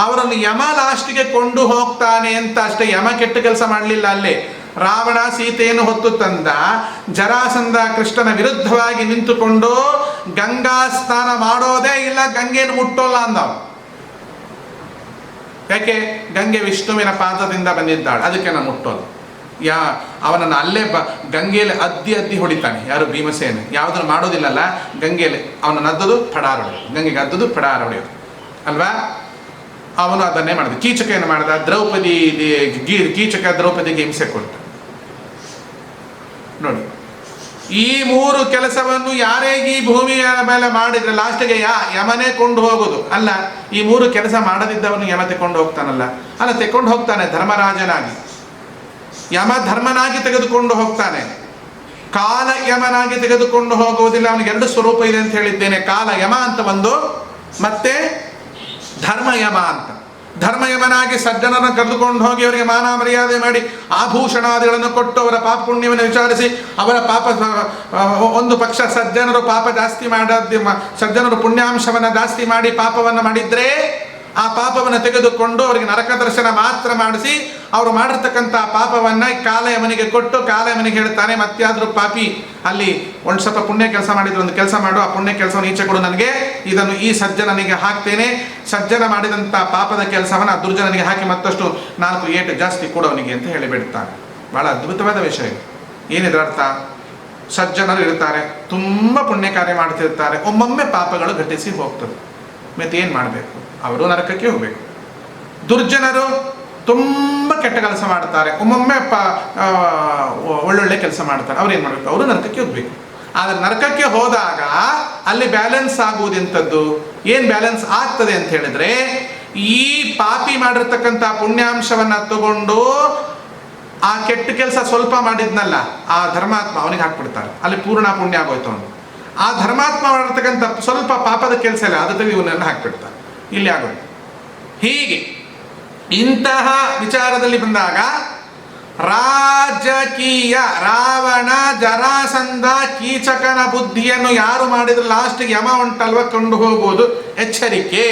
ಅವರನ್ನು ಯಮ ಲಾಸ್ಟಿಗೆ ಕೊಂಡು ಹೋಗ್ತಾನೆ ಅಂತ ಅಷ್ಟೇ. ಯಮ ಕೆಟ್ಟ ಕೆಲಸ ಮಾಡಲಿಲ್ಲ. ಅಲ್ಲಿ ರಾವಣ ಸೀತೆಯನ್ನು ಹೊತ್ತು ತಂದ, ಜರಾಸಂಧ ಕೃಷ್ಣನ ವಿರುದ್ಧವಾಗಿ ನಿಂತುಕೊಂಡು ಗಂಗಾ ಸ್ನಾನ ಮಾಡೋದೇ ಇಲ್ಲ, ಗಂಗೆಯನ್ನು ಮುಟ್ಟೋಲ್ಲ ಅಂದವ. ಯಾಕೆ? ಗಂಗೆ ವಿಷ್ಣುವಿನ ಪಾದದಿಂದ ಬಂದಿದ್ದಾಳೆ, ಅದಕ್ಕೆ ನಾನು ಮುಟ್ಟೋಲ್ಲ. ಅವನನ್ನು ಅಲ್ಲೇ ಗಂಗೆಯಲ್ಲಿ ಅದ್ದಿ ಹೊಡಿತಾನೆ. ಯಾರು? ಭೀಮಸೇನ. ಯಾವುದನ್ನು ಮಾಡೋದಿಲ್ಲಲ್ಲ, ಗಂಗೆಯಲ್ಲಿ ಅವನನ್ನು ಅದ್ದದು ಪಡಾರ ಹೊಡೆಯೋದು, ಗಂಗೆಗೆ ಅದ್ದದು ಪಡಾರ ಹೊಡೆಯೋದು ಅಲ್ವಾ? ಅವನು ಅದನ್ನೇ ಮಾಡಿದ. ಕೀಚಕ ಏನು ಮಾಡಿದ? ಕೀಚಕ ದ್ರೌಪದಿಗೆ ಹಿಂಸೆ ಕೊಟ್ಟ. ನೋಡಿ, ಈ ಮೂರು ಕೆಲಸವನ್ನು ಯಾರೇ ಈ ಭೂಮಿಯ ಮೇಲೆ ಮಾಡಿದ್ರೆ ಲಾಸ್ಟಿಗೆ ಯಮನೇ ಕೊಂಡು ಹೋಗೋದು ಅಲ್ಲ. ಈ ಮೂರು ಕೆಲಸ ಮಾಡದಿದ್ದವನು ಯಮ ತೆಕೊಂಡು ಹೋಗ್ತಾನಲ್ಲ, ಅಲ್ಲ ತೆಕೊಂಡು ಹೋಗ್ತಾನೆ ಧರ್ಮರಾಜನಾಗಿ. ಯಮ ಧರ್ಮನಾಗಿ ತೆಗೆದುಕೊಂಡು ಹೋಗ್ತಾನೆ, ಕಾಲ ಯಮನಾಗಿ ತೆಗೆದುಕೊಂಡು ಹೋಗುವುದಿಲ್ಲ. ಅವನಿಗೆ ಎರಡು ಸ್ವರೂಪ ಇದೆ ಅಂತ ಹೇಳಿದ್ದೇನೆ. ಕಾಲ ಯಮ ಅಂತ ಒಂದು, ಮತ್ತೆ ಧರ್ಮ ಯಮ ಅಂತ. ಧರ್ಮಯಮನಾಗಿ ಸಜ್ಜನರನ್ನು ಕರೆದುಕೊಂಡು ಹೋಗಿ ಅವರಿಗೆ ಮಾನ ಮರ್ಯಾದೆ ಮಾಡಿ ಆಭೂಷಣಾದಿಗಳನ್ನು ಕೊಟ್ಟು ಅವರ ಪಾಪ ಪುಣ್ಯವನ್ನು ವಿಚಾರಿಸಿ ಅವರ ಪಾಪ ಒಂದು ಪಕ್ಷ ಸಜ್ಜನರು ಪಾಪ ಜಾಸ್ತಿ ಸಜ್ಜನರು ಪುಣ್ಯಾಂಶವನ್ನು ಜಾಸ್ತಿ ಮಾಡಿ ಪಾಪವನ್ನು ಮಾಡಿದ್ರೆ ಆ ಪಾಪವನ್ನು ತೆಗೆದುಕೊಂಡು ಅವರಿಗೆ ನರಕ ದರ್ಶನ ಮಾತ್ರ ಮಾಡಿಸಿ ಅವರು ಮಾಡಿರ್ತಕ್ಕಂಥ ಪಾಪವನ್ನು ಕಾಲಯಮನಿಗೆ ಕೊಟ್ಟು ಕಾಲಯಮನಿಗೆ ಹೇಳ್ತಾನೆ, ಮತ್ತಾದರೂ ಪಾಪಿ ಅಲ್ಲಿ ಒಂದು ಸ್ವಲ್ಪ ಪುಣ್ಯ ಕೆಲಸ ಮಾಡಿದ್ರು, ಒಂದು ಕೆಲಸ ಮಾಡು, ಆ ಪುಣ್ಯ ಕೆಲಸವನ್ನು ಈಚೆ ಕೊಡು ನನಗೆ, ಇದನ್ನು ಈ ಸಜ್ಜನನಿಗೆ ಹಾಕ್ತೇನೆ. ಸಜ್ಜನ ಮಾಡಿದಂಥ ಪಾಪದ ಕೆಲಸವನ್ನು ಆ ದುರ್ಜನನಿಗೆ ಹಾಕಿ ಮತ್ತಷ್ಟು 4 ಏಟು ಜಾಸ್ತಿ ಕೊಡೋನಿಗೆ ಅಂತ ಹೇಳಿಬಿಡ್ತಾನೆ. ಬಹಳ ಅದ್ಭುತವಾದ ವಿಷಯ. ಏನಿದ್ರ ಅರ್ಥ? ಸಜ್ಜನರು ಇರ್ತಾರೆ, ತುಂಬ ಪುಣ್ಯ ಕಾರ್ಯ ಮಾಡ್ತಿರ್ತಾರೆ, ಒಮ್ಮೊಮ್ಮೆ ಪಾಪಗಳು ಘಟಿಸಿ ಹೋಗ್ತದೆ. ಮತ್ತೆ ಏನು ಮಾಡಬೇಕು? ಅವರು ನರಕಕ್ಕೆ ಹೋಗಬೇಕು. ದುರ್ಜನರು ತುಂಬ ಕೆಟ್ಟ ಕೆಲಸ ಮಾಡ್ತಾರೆ, ಒಮ್ಮೊಮ್ಮೆ ಒಳ್ಳೊಳ್ಳೆ ಕೆಲಸ ಮಾಡ್ತಾರೆ, ಅವ್ರು ಏನು ಮಾಡಬೇಕು? ಅವರು ನರಕಕ್ಕೆ ಹೋಗ್ಬೇಕು. ಆದರೆ ನರಕಕ್ಕೆ ಹೋದಾಗ ಅಲ್ಲಿ ಬ್ಯಾಲೆನ್ಸ್ ಆಗುವುದೆಂಥದ್ದು? ಏನು ಬ್ಯಾಲೆನ್ಸ್ ಆಗ್ತದೆ ಅಂತ ಹೇಳಿದ್ರೆ, ಈ ಪಾಪಿ ಮಾಡಿರ್ತಕ್ಕಂಥ ಪುಣ್ಯಾಂಶವನ್ನು ತಗೊಂಡು ಆ ಕೆಟ್ಟ ಕೆಲಸ ಸ್ವಲ್ಪ ಮಾಡಿದ್ನಲ್ಲ ಆ ಧರ್ಮಾತ್ಮ ಅವನಿಗೆ ಹಾಕ್ಬಿಡ್ತಾರೆ, ಅಲ್ಲಿ ಪೂರ್ಣ ಪುಣ್ಯ ಆಗೋಯ್ತು ಅವನು. ಆ ಧರ್ಮಾತ್ಮ ಮಾಡಿರ್ತಕ್ಕಂಥ ಸ್ವಲ್ಪ ಪಾಪದ ಕೆಲಸ ಇಲ್ಲ, ಅದಕ್ಕೆ ಇವನನ್ನು ಹಾಕ್ಬಿಡ್ತಾರೆ, ಇಲ್ಲಿ ಆಗೋದು. ಹೀಗೆ ಇಂತಹ ವಿಚಾರದಲ್ಲಿ ಬಂದಾಗ ರಾಜಕೀಯ ರಾವಣ ಜರಾಸಂಧ ಕೀಚಕನ ಬುದ್ಧಿಯನ್ನು ಯಾರು ಮಾಡಿದ್ರೆ ಲಾಸ್ಟ್ಗೆ ಯಮ ಉಂಟಲ್ವ ಕೊಂಡು ಹೋಗುವುದು ಎಚ್ಚರಿಕೆ.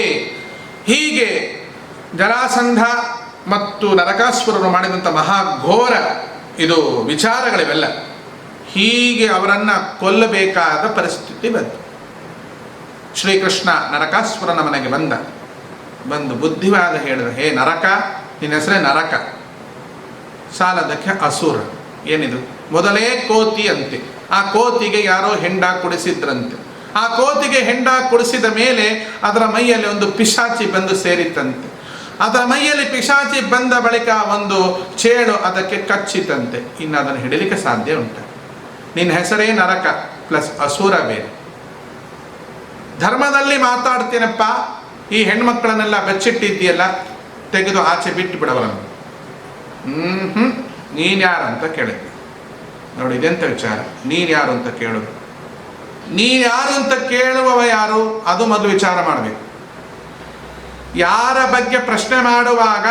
ಹೀಗೆ ಜರಾಸಂಧ ಮತ್ತು ನರಕಾಸುರನು ಮಾಡಿದಂಥ ಮಹಾಘೋರ ಇದು ವಿಚಾರಗಳಿವೆಲ್ಲ. ಹೀಗೆ ಅವರನ್ನು ಕೊಲ್ಲಬೇಕಾದ ಪರಿಸ್ಥಿತಿ ಬಂತು. ಶ್ರೀಕೃಷ್ಣ ನರಕಾಸುರನ ಮನೆಗೆ ಬಂದು ಬುದ್ಧಿವಾದ ಹೇಳಿದ, ಹೇ ನರಕ, ನಿನ್ನ ಹೆಸರೇ ನರಕ, ಸಾಲದಕ್ಕೆ ಅಸುರ. ಏನಿದು? ಮೊದಲೇ ಕೋತಿ ಅಂತೆ. ಆ ಕೋತಿಗೆ ಯಾರೋ ಹೆಂಡ ಕುಡಿಸಿದ್ರಂತೆ. ಆ ಕೋತಿಗೆ ಹೆಂಡ ಕುಡಿಸಿದ ಮೇಲೆ ಅದರ ಮೈಯಲ್ಲಿ ಒಂದು ಪಿಶಾಚಿ ಬಂದು ಸೇರಿತಂತೆ. ಅದರ ಮೈಯಲ್ಲಿ ಪಿಶಾಚಿ ಬಂದ ಬಳಿಕ ಒಂದು ಚೇಳು ಅದಕ್ಕೆ ಕಚ್ಚಿತಂತೆ. ಇನ್ನು ಅದನ್ನು ಹಿಡಿಲಿಕ್ಕೆ ಸಾಧ್ಯ ಉಂಟ? ನಿನ್ನ ಹೆಸರೇ ನರಕ ಪ್ಲಸ್ ಅಸುರ ಬೇರೆ. ಧರ್ಮದಲ್ಲಿ ಮಾತಾಡ್ತೀನಪ್ಪ, ಈ ಹೆಣ್ಮಕ್ಕಳನ್ನೆಲ್ಲ ಬೆಚ್ಚಿಟ್ಟಿದ್ದೀಯಲ್ಲ, ತೆಗೆದು ಆಚೆ ಬಿಟ್ಟು ಬಿಡವರನ್ನು. ನೀನು ಯಾರು ಅಂತ ಕೇಳಿದ್ದೆ. ನೋಡಿ, ಇದೆಂತ ವಿಚಾರ. ನೀನು ಯಾರು ಅಂತ ಕೇಳೋದು. ನೀನು ಯಾರು ಅಂತ ಕೇಳುವವ ಯಾರು, ಅದು ಮೊದಲು ವಿಚಾರ ಮಾಡಬೇಕು. ಯಾರ ಬಗ್ಗೆ ಪ್ರಶ್ನೆ ಮಾಡುವಾಗ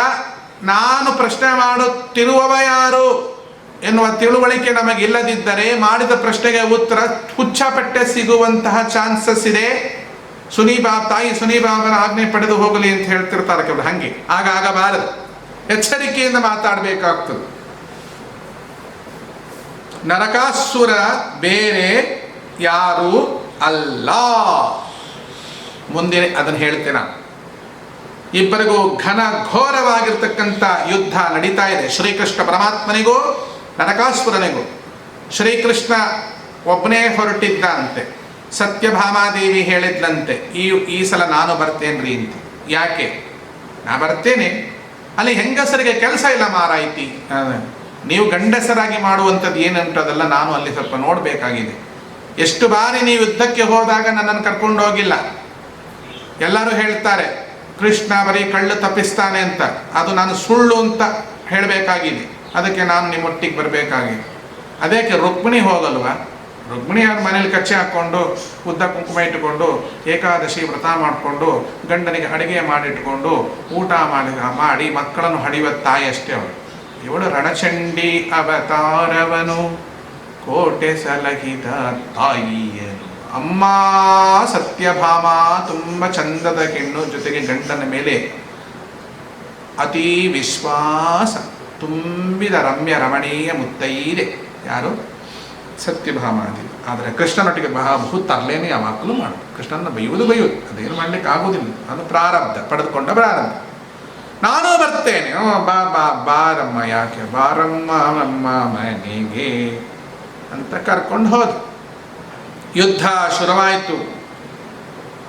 ನಾನು ಪ್ರಶ್ನೆ ಮಾಡುತ್ತಿರುವವ ಯಾರು ಎನ್ನುವ ತಿಳುವಳಿಕೆ ನಮಗಿಲ್ಲದಿದ್ದರೆ ಮಾಡಿದ ಪ್ರಶ್ನೆಗೆ ಉತ್ತರ ಹುಚ್ಚಪಟ್ಟೆ ಸಿಗುವಂತಹ ಚಾನ್ಸಸ್ ಇದೆ. ತಾಯಿ ಸುನೀಬಾಬನ ಆಜ್ಞೆ ಪಡೆದು ಹೋಗಲಿ ಅಂತ ಹೇಳ್ತಿರ್ತಾರೆ ಕೆಲವರು. ಹಂಗೆ ಆಗಬಾರದು. ಎಚ್ಚರಿಕೆಯಿಂದ ಮಾತಾಡಬೇಕಾಗ್ತದೆ. ನರಕಾಸುರ ಬೇರೆ ಯಾರೂ ಅಲ್ಲ. ಮುಂದೆ ಅದನ್ನು ಹೇಳ್ತೇನೆ. ಇಬ್ಬರಿಗೂ ಘನ ಘೋರವಾಗಿರ್ತಕ್ಕಂಥ ಯುದ್ಧ ನಡೀತಾ ಇದೆ. ಶ್ರೀಕೃಷ್ಣ ಪರಮಾತ್ಮನಿಗೂ ನರಕಾಸುರನಿಗೂ. ಶ್ರೀಕೃಷ್ಣ ಒಬ್ಬನೇ ಹೊರಟಿದ್ದ ಅಂತೆ. ಸತ್ಯಭಾಮಾದೇವಿ ಹೇಳಿದ್ಲಂತೆ, ಈ ಸಲ ನಾನು ಬರ್ತೇನ್ರಿ ಅಂತ. ಯಾಕೆ? ನಾ ಬರ್ತೇನೆ, ಅಲ್ಲಿ ಹೆಂಗಸರಿಗೆ ಕೆಲಸ ಇಲ್ಲ ಮಾರಾಯ್ತಿ, ನೀವು ಗಂಡಸರಾಗಿ ಮಾಡುವಂಥದ್ದು ಏನುಂಟು ಅದೆಲ್ಲ ನಾನು ಅಲ್ಲಿ ಸ್ವಲ್ಪ ನೋಡಬೇಕಾಗಿದೆ. ಎಷ್ಟು ಬಾರಿ ನೀವು ಯುದ್ಧಕ್ಕೆ ಹೋದಾಗ ನನ್ನನ್ನು ಕರ್ಕೊಂಡು ಹೋಗಿಲ್ಲ. ಎಲ್ಲರೂ ಹೇಳ್ತಾರೆ ಕೃಷ್ಣ ಬರೀ ಕಳ್ಳು ತಪ್ಪಿಸ್ತಾನೆ ಅಂತ. ಅದು ನಾನು ಸುಳ್ಳು ಅಂತ ಹೇಳಬೇಕಾಗಿದೆ. ಅದಕ್ಕೆ ನಾನು ನಿಮ್ಮೊಟ್ಟಿಗೆ ಬರಬೇಕಾಗಿದೆ. ಅದಕ್ಕೆ ರುಕ್ಮಿಣಿ ಹೋಗಲ್ವ? ರುಕ್ಮಿಣಿ ಅವ್ರ ಮನೇಲಿ ಕಚ್ಚೆ ಹಾಕ್ಕೊಂಡು ಉದ್ದ ಕುಂಕುಮ ಇಟ್ಟುಕೊಂಡು ಏಕಾದಶಿ ವ್ರತ ಮಾಡಿಕೊಂಡು ಗಂಡನಿಗೆ ಅಡುಗೆ ಮಾಡಿಟ್ಕೊಂಡು ಊಟ ಮಾಡಿ ಮಕ್ಕಳನ್ನು ಹಡಿಯುವ ತಾಯಿ ಅಷ್ಟೇ ಅವಳು. ಇವಳು ರಣಚಂಡಿ ಅವತಾರವನು ಕೋಟೆ ಸಲಹಿದ ತಾಯಿಯನು. ಅಮ್ಮ ಸತ್ಯಭಾಮ ತುಂಬ ಚಂದದ ಹೆಣ್ಣು, ಜೊತೆಗೆ ಗಂಡನ ಮೇಲೆ ಅತಿ ವಿಶ್ವಾಸ ತುಂಬಿದ ರಮ್ಯ ರಮಣೀಯ ಮುತ್ತೈದೆ. ಯಾರು? ಸತ್ಯಭಾಮಾದೇವಿ. ಆದರೆ ಕೃಷ್ಣನೊಟ್ಟಿಗೆ ಬಹು ತರಲೇನೆ ಆ ಮಕ್ಕಳು ಮಾಡು. ಕೃಷ್ಣನ ಬೈಯುವುದು ಅದೇನು ಮಾಡ್ಲಿಕ್ಕೆ ಆಗುವುದಿಲ್ಲ. ಅದು ಪ್ರಾರಬ್ಧ, ಪಡೆದುಕೊಂಡ ಪ್ರಾರಬ್ಧ. ನಾನು ಬರ್ತೇನೆ. ಬಾರಮ್ಮ. ಯಾಕೆ ಬಾರಮ್ಮ ನಮ್ಮ ಮನೆಗೆ ಅಂತ ಕರ್ಕೊಂಡು ಹೋದ. ಯುದ್ಧ ಶುರುವಾಯಿತು.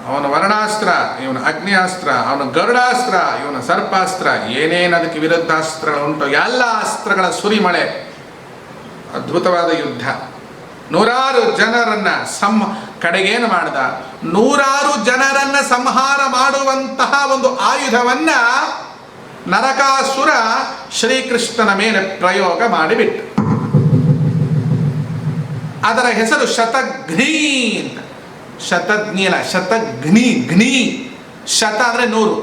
ಅವನ ವರ್ಣಾಸ್ತ್ರ, ಇವನ ಅಗ್ನಿಯಾಸ್ತ್ರ, ಅವನ ಗರುಡಾಸ್ತ್ರ, ಇವನ ಸರ್ಪಾಸ್ತ್ರ, ಏನೇನು ಅದಕ್ಕೆ ವಿರುದ್ಧಾಸ್ತ್ರಗಳುಂಟು ಎಲ್ಲ ಅಸ್ತ್ರಗಳ ಸುರಿಮಳೆ. ಅದ್ಭುತವಾದ ಯುದ್ಧ. ನೂರಾರು ಜನರನ್ನ ಕಡೆಗೇನು ಮಾಡಿದ? ನೂರಾರು ಜನರನ್ನ ಸಂಹಾರ ಮಾಡುವಂತಹ ಒಂದು ಆಯುಧವನ್ನ ನರಕಾಸುರ ಶ್ರೀಕೃಷ್ಣನ ಮೇಲೆ ಪ್ರಯೋಗ ಮಾಡಿಬಿಟ್ಟು. ಅದರ ಹೆಸರು ಶತಘ್ನಿ ಅಂತ. ಶತಘ್ನಿ ಅಲ್ಲ, ಶತಘ್ನಿ. ಘ್ನಿ ಶತ ಅಂದರೆ 100,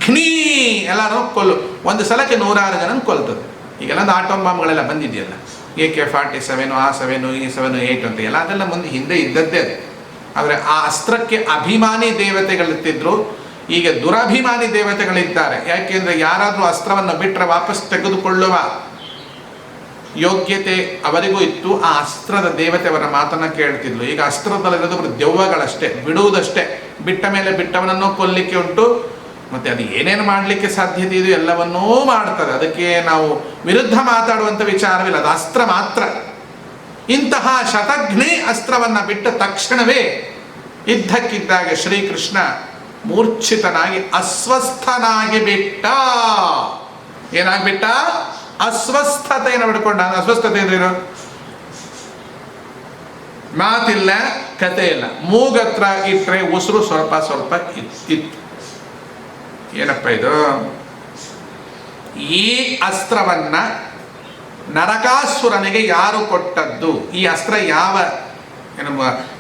ಘ್ನಿ ಎಲ್ಲರೂ ಕೊಲ್ಲು. ಒಂದು ಸಲಕ್ಕೆ 106 ಜನ ಕೊಲ್ತದೆ. ಈಗೆಲ್ಲ ಆಟೋಮ್ ಬಾಂಬ್ಗಳೆಲ್ಲ ಬಂದಿದೆಯಲ್ಲ, AK-47, A7, E7, 8 ಅಂತ ಎಲ್ಲ, ಅದೆಲ್ಲ ಮುಂದೆ ಹಿಂದೆ ಇದ್ದದ್ದೇ ಅದು. ಆದರೆ ಆ ಅಸ್ತ್ರಕ್ಕೆ ಅಭಿಮಾನಿ ದೇವತೆಗಳಿರ್ತಿದ್ರು. ಈಗ ದುರಭಿಮಾನಿ ದೇವತೆಗಳಿದ್ದಾರೆ. ಯಾಕೆಂದರೆ ಯಾರಾದರೂ ಅಸ್ತ್ರವನ್ನು ಬಿಟ್ಟರೆ ವಾಪಸ್ ತೆಗೆದುಕೊಳ್ಳುವ ಯೋಗ್ಯತೆ ಅವರಿಗೂ ಇತ್ತು. ಆ ಅಸ್ತ್ರದ ದೇವತೆಯವರ ಮಾತನ್ನು ಕೇಳ್ತಿದ್ಲು. ಈಗ ಅಸ್ತ್ರದಲ್ಲಿರೋದು ದೆವ್ವಗಳಷ್ಟೇ, ಬಿಡುವುದಷ್ಟೇ. ಬಿಟ್ಟ ಮೇಲೆ ಬಿಟ್ಟವನನ್ನು ಕೊಲ್ಲಿಕ್ಕೆ ಉಂಟು. ಮತ್ತು ಅದು ಏನೇನು ಮಾಡಲಿಕ್ಕೆ ಸಾಧ್ಯತೆ ಇದು ಎಲ್ಲವನ್ನೂ ಮಾಡ್ತದೆ. ಅದಕ್ಕೆ ನಾವು ವಿರುದ್ಧ ಮಾತಾಡುವಂಥ ವಿಚಾರವಿಲ್ಲ. ಅದು ಅಸ್ತ್ರ ಮಾತ್ರ. ಇಂತಹ ಶತಘ್ನಿ ಅಸ್ತ್ರವನ್ನು ಬಿಟ್ಟ ತಕ್ಷಣವೇ ಇದ್ದಕ್ಕಿದ್ದಾಗ ಶ್ರೀಕೃಷ್ಣ ಮೂರ್ಛಿತನಾಗಿ ಅಸ್ವಸ್ಥನಾಗಿ ಬಿಟ್ಟ. ಏನಾಗ್ಬಿಟ್ಟ? ಅಸ್ವಸ್ಥತೆಯನ್ನು ಬಿಡ್ಕೊಂಡ. ಅಸ್ವಸ್ಥತೆ ಅಂದ್ರೇನು? ಮಾತಿಲ್ಲ, ಕತೆ ಇಲ್ಲ. ಮೂಗತ್ರ ಇಟ್ಟರೆ ಉಸಿರು ಸ್ವಲ್ಪ ಸ್ವಲ್ಪ ಇತ್ತು. ಏನಪ್ಪ ಇದು? ಈ ಅಸ್ತ್ರವನ್ನ ನರಕಾಸುರನಿಗೆ ಯಾರು ಕೊಟ್ಟದ್ದು? ಈ ಅಸ್ತ್ರ ಯಾವ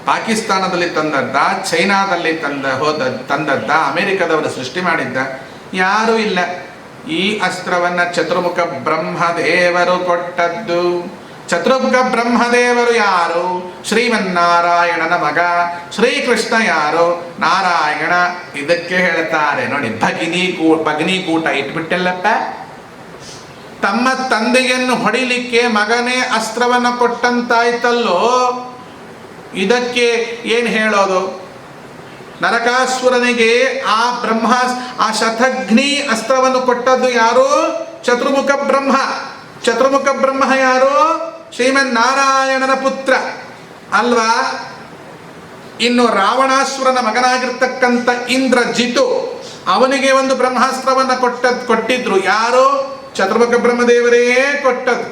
ಪಾಕಿಸ್ತಾನದಲ್ಲಿ ತಂದದ್ದ, ಚೈನಾದಲ್ಲಿ ತಂದದ್ದ, ಅಮೆರಿಕದವರು ಸೃಷ್ಟಿ ಮಾಡಿದ್ದ? ಯಾರೂ ಇಲ್ಲ. ಈ ಅಸ್ತ್ರವನ್ನ ಚತುರ್ಮುಖ ಬ್ರಹ್ಮದೇವರು ಕೊಟ್ಟದ್ದು. ಚತುರ್ಮುಖ ಬ್ರಹ್ಮದೇವರು ಯಾರು? ಶ್ರೀಮನ್ನಾರಾಯಣನ ಮಗ. ಶ್ರೀಕೃಷ್ಣ ಯಾರು? ನಾರಾಯಣ. ಇದಕ್ಕೆ ಹೇಳ್ತಾರೆ ನೋಡಿ, ಭಗಿನಿ ಕೂಟ ಇಟ್ಬಿಟ್ಟಲ್ಲಪ್ಪ. ತಮ್ಮ ತಂದೆಯನ್ನು ಹೊಡಿಲಿಕ್ಕೆ ಮಗನೇ ಅಸ್ತ್ರವನ್ನು ಕೊಟ್ಟಂತಾಯ್ತಲ್ಲೋ. ಇದಕ್ಕೆ ಏನು ಹೇಳೋದು? ನರಕಾಸುರನಿಗೆ ಆ ಶತಘ್ನಿ ಅಸ್ತ್ರವನ್ನು ಕೊಟ್ಟದ್ದು ಯಾರು? ಚತುರ್ಮುಖ ಬ್ರಹ್ಮ. ಚತುರ್ಮುಖ ಬ್ರಹ್ಮ ಯಾರು? ಶ್ರೀಮನ್ನಾರಾಯಣನ ಪುತ್ರ ಅಲ್ವಾ? ಇನ್ನು ರಾವಣಾಸುರನ ಮಗನಾಗಿರ್ತಕ್ಕಂಥ ಇಂದ್ರಜಿತು, ಅವನಿಗೆ ಒಂದು ಬ್ರಹ್ಮಾಸ್ತ್ರವನ್ನು ಕೊಟ್ಟಿದ್ರು ಯಾರು? ಚತುರ್ಮುಖ ಬ್ರಹ್ಮದೇವರೇ ಕೊಟ್ಟದ್ದು.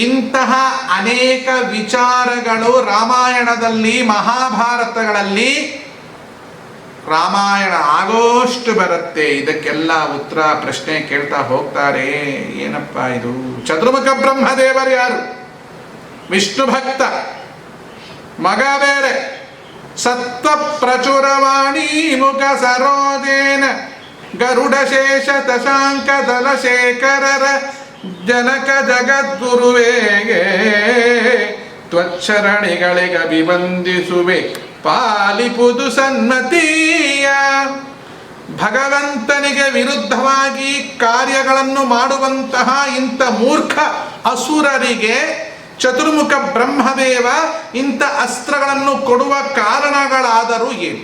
ಇಂತಹ ಅನೇಕ ವಿಚಾರಗಳು ರಾಮಾಯಣದಲ್ಲಿ, ಮಹಾಭಾರತಗಳಲ್ಲಿ ರಾಮಾಯಣ ಆಗೋಷ್ಟು ಬರುತ್ತೆ. ಇದಕ್ಕೆಲ್ಲ ಉತ್ತರ ಪ್ರಶ್ನೆ ಕೇಳ್ತಾ ಹೋಗ್ತಾರೆ. ಏನಪ್ಪ ಇದು? ಚತುರ್ಮುಖ ಬ್ರಹ್ಮದೇವರು ಯಾರು? ವಿಷ್ಣು ಭಕ್ತ, ಮಗ ಬೇರೆ. ಸತ್ವ ಪ್ರಚುರವಾಣಿ ಮುಖ ಸರೋದೇನ ಗರುಡ ಶೇಷ ದಶಾಂಕ ದಲಶೇಖರರ ಜನಕ ಜಗದ್ಗುರುವೇಗೆ ತ್ವಚ್ಚರಣಿಗಳಿಗೆ ಅಭಿವಂದಿಸುವೆ ಪಾಲಿಪುದು ಸನ್ಮತೀಯ. ಭಗವಂತನಿಗೆ ವಿರುದ್ಧವಾಗಿ ಕಾರ್ಯಗಳನ್ನು ಮಾಡುವಂತಹ ಇಂಥ ಮೂರ್ಖ ಅಸುರರಿಗೆ ಚತುರ್ಮುಖ ಬ್ರಹ್ಮದೇವ ಇಂಥ ಅಸ್ತ್ರಗಳನ್ನು ಕೊಡುವ ಕಾರಣಗಳಾದರೂ ಏನು?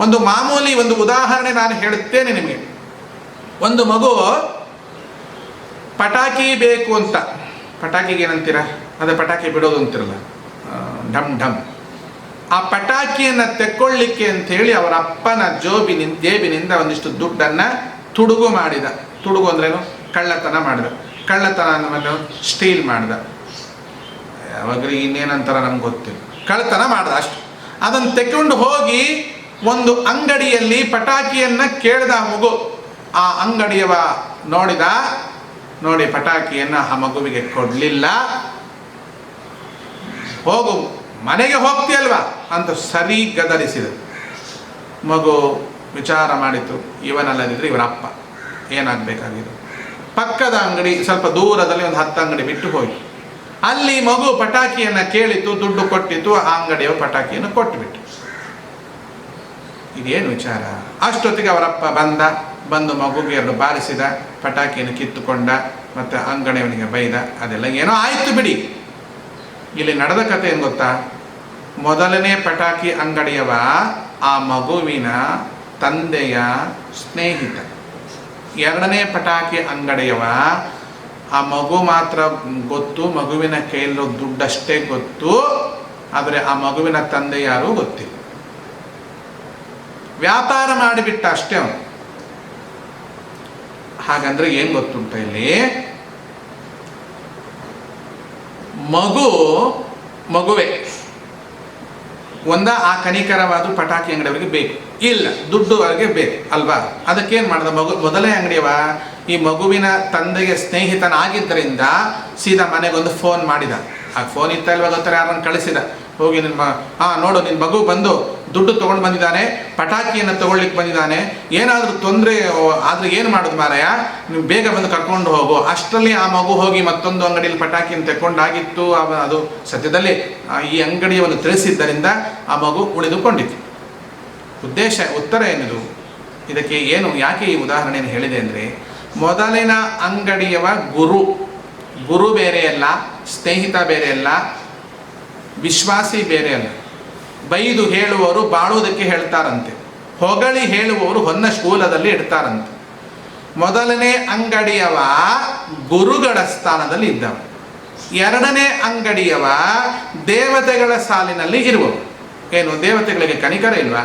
ಒಂದು ಮಾಮೂಲಿ ಒಂದು ಉದಾಹರಣೆ ನಾನು ಹೇಳುತ್ತೇನೆ ನಿಮಗೆ. ಒಂದು ಮಗು ಪಟಾಕಿ ಬೇಕು ಅಂತ, ಪಟಾಕಿಗೆ ಏನಂತೀರ? ಅದೇ ಪಟಾಕಿ ಬಿಡೋದು ಅಂತಿರಲ್ಲ, ಢಮ್ ಢಮ್. ಆ ಪಟಾಕಿಯನ್ನು ತೆಕ್ಕೊಳ್ಳಿಕ್ಕೆ ಅಂಥೇಳಿ ಅವರ ಅಪ್ಪನ ಜೇಬಿನಿಂದ ಒಂದಿಷ್ಟು ದುಡ್ಡನ್ನು ತುಡುಗು ಮಾಡಿದ. ತುಡುಗು ಅಂದ್ರೇನು? ಕಳ್ಳತನ ಮಾಡಿದ. ಕಳ್ಳತನ ಅಂದಮೇಲೆ ಸ್ಟೀಲ್ ಮಾಡಿದ. ಯಾವಾಗಲೂ ಇನ್ನೇನಂತಾರ ನಮ್ಗೆ ಗೊತ್ತಿಲ್ಲ. ಕಳ್ಳತನ ಮಾಡ್ದ ಅಷ್ಟು. ಅದನ್ನು ತೆಕ್ಕೊಂಡು ಹೋಗಿ ಒಂದು ಅಂಗಡಿಯಲ್ಲಿ ಪಟಾಕಿಯನ್ನು ಕೇಳಿದ ಮಗು. ಆ ಅಂಗಡಿಯವ ನೋಡಿ ಪಟಾಕಿಯನ್ನು ಆ ಮಗುವಿಗೆ ಕೊಡಲಿಲ್ಲ. ಹೋಗು, ಮನೆಗೆ ಹೋಗ್ತೀಯಲ್ವಾ ಅಂತ ಸರಿ ಗದರಿಸಿದ. ಮಗು ವಿಚಾರ ಮಾಡಿತು, ಇವನಲ್ಲದಿದ್ರೆ ಇವರ ಅಪ್ಪ ಏನಾಗಬೇಕಾಗಿದೆ. ಪಕ್ಕದ ಅಂಗಡಿ ಸ್ವಲ್ಪ ದೂರದಲ್ಲಿ ಒಂದು 10 ಅಂಗಡಿ ಬಿಟ್ಟು ಹೋಗಿ ಅಲ್ಲಿ ಮಗು ಪಟಾಕಿಯನ್ನು ಕೇಳಿತು, ದುಡ್ಡು ಕೊಟ್ಟಿತು. ಆ ಅಂಗಡಿಯವ ಪಟಾಕಿಯನ್ನು ಕೊಟ್ಟುಬಿಟ್ಟು. ಇದೇನು ವಿಚಾರ? ಅಷ್ಟೊತ್ತಿಗೆ ಅವರಪ್ಪ ಬಂದು ಮಗುಗೆ 2 ಬಾರಿಸಿದ, ಪಟಾಕಿಯನ್ನು ಕಿತ್ತುಕೊಂಡ, ಮತ್ತು ಅಂಗಡಿಯವನಿಗೆ ಬೈದ. ಅದೆಲ್ಲ ಏನೋ ಆಯಿತು ಬಿಡಿ. ಇಲ್ಲಿ ನಡೆದ ಕಥೆ ಏನು ಗೊತ್ತಾ? ಮೊದಲನೇ ಪಟಾಕಿ ಅಂಗಡಿಯವ ಆ ಮಗುವಿನ ತಂದೆಯ ಸ್ನೇಹಿತ. 2ನೇ ಪಟಾಕಿ ಅಂಗಡಿಯವ ಆ ಮಗು ಮಾತ್ರ ಗೊತ್ತು, ಮಗುವಿನ ಕೈಯಲ್ಲಿರೋ ದುಡ್ಡಷ್ಟೇ ಗೊತ್ತು, ಆದರೆ ಆ ಮಗುವಿನ ತಂದೆ ಯಾರೂ ಗೊತ್ತಿಲ್ಲ. ವ್ಯಾಪಾರ ಮಾಡಿಬಿಟ್ಟ ಅಷ್ಟೇ ಅವನು. ಹಾಗಂದ್ರೆ ಏನು ಗೊತ್ತುಂಟ ಇಲ್ಲಿ? ಮಗುವೇ ಆ ಕನಿಕರವಾದ ಪಟಾಕಿ ಅಂಗಡಿಯವರಿಗೆ ಬೇಕು, ಇಲ್ಲ ದುಡ್ಡು ಅವರಿಗೆ ಬೇಕು ಅಲ್ವಾ? ಅದಕ್ಕೇನು ಮಾಡಿದ ಮೊದಲೇ ಅಂಗಡಿಯವ ಈ ಮಗುವಿನ ತಂದೆಗೆ ಸ್ನೇಹಿತನಾಗಿದ್ದರಿಂದ ಸೀದಾ ಮನೆಗೊಂದು ಫೋನ್ ಮಾಡಿದ. ಆ ಫೋನ್ ಇತ್ತ ಇಲ್ವಾ ಗೊತ್ತಾರೆ, ಯಾರನ್ನು ಕಳಿಸಿದ. ಹೋಗಿ ನೋಡು ನಿನ್ನ ಮಗು ಬಂದು ದುಡ್ಡು ತೊಗೊಂಡು ಬಂದಿದ್ದಾನೆ, ಪಟಾಕಿಯನ್ನು ತೊಗೊಳ್ಲಿಕ್ಕೆ ಬಂದಿದ್ದಾನೆ, ಏನಾದರೂ ತೊಂದರೆ ಆದರೆ ಏನು ಮಾಡೋದು ಮಾರಾಯ, ನೀವು ಬೇಗ ಬಂದು ಕರ್ಕೊಂಡು ಹೋಗು. ಅಷ್ಟರಲ್ಲಿ ಆ ಮಗು ಹೋಗಿ ಮತ್ತೊಂದು ಅಂಗಡಿಯಲ್ಲಿ ಪಟಾಕಿಯನ್ನು ತೆಕ್ಕೊಂಡಾಗಿತ್ತು. ಅದು ಸದ್ಯದಲ್ಲಿ ಈ ಅಂಗಡಿಯನ್ನು ತಿಳಿಸಿದ್ದರಿಂದ ಆ ಮಗು ಉಳಿದುಕೊಂಡಿತ್ತು. ಉತ್ತರ ಏನಿದು? ಇದಕ್ಕೆ ಯಾಕೆ ಈ ಉದಾಹರಣೆಯನ್ನು ಹೇಳಿದೆ ಅಂದರೆ, ಮೊದಲಿನ ಅಂಗಡಿಯವ ಗುರು ಬೇರೆಯಲ್ಲ, ಸ್ನೇಹಿತ ಬೇರೆಯಲ್ಲ, ವಿಶ್ವಾಸಿ ಬೇರೆ ಅಲ್ಲ. ಬೈದು ಹೇಳುವವರು ಬಾಳುವುದಕ್ಕೆ ಹೇಳ್ತಾರಂತೆ, ಹೊಗಳಿ ಹೇಳುವವರು ಹೊನ್ನ ಶೂಲದಲ್ಲಿ ಇಡ್ತಾರಂತೆ. ಮೊದಲನೇ ಅಂಗಡಿಯವ ಗುರುಗಳ ಸ್ಥಾನದಲ್ಲಿ ಇದ್ದವ. 2ನೇ ಅಂಗಡಿಯವ ದೇವತೆಗಳ ಸಾಲಿನಲ್ಲಿ ಇರುವವು. ಏನು ದೇವತೆಗಳಿಗೆ ಕನಿಕರ ಇಲ್ವಾ?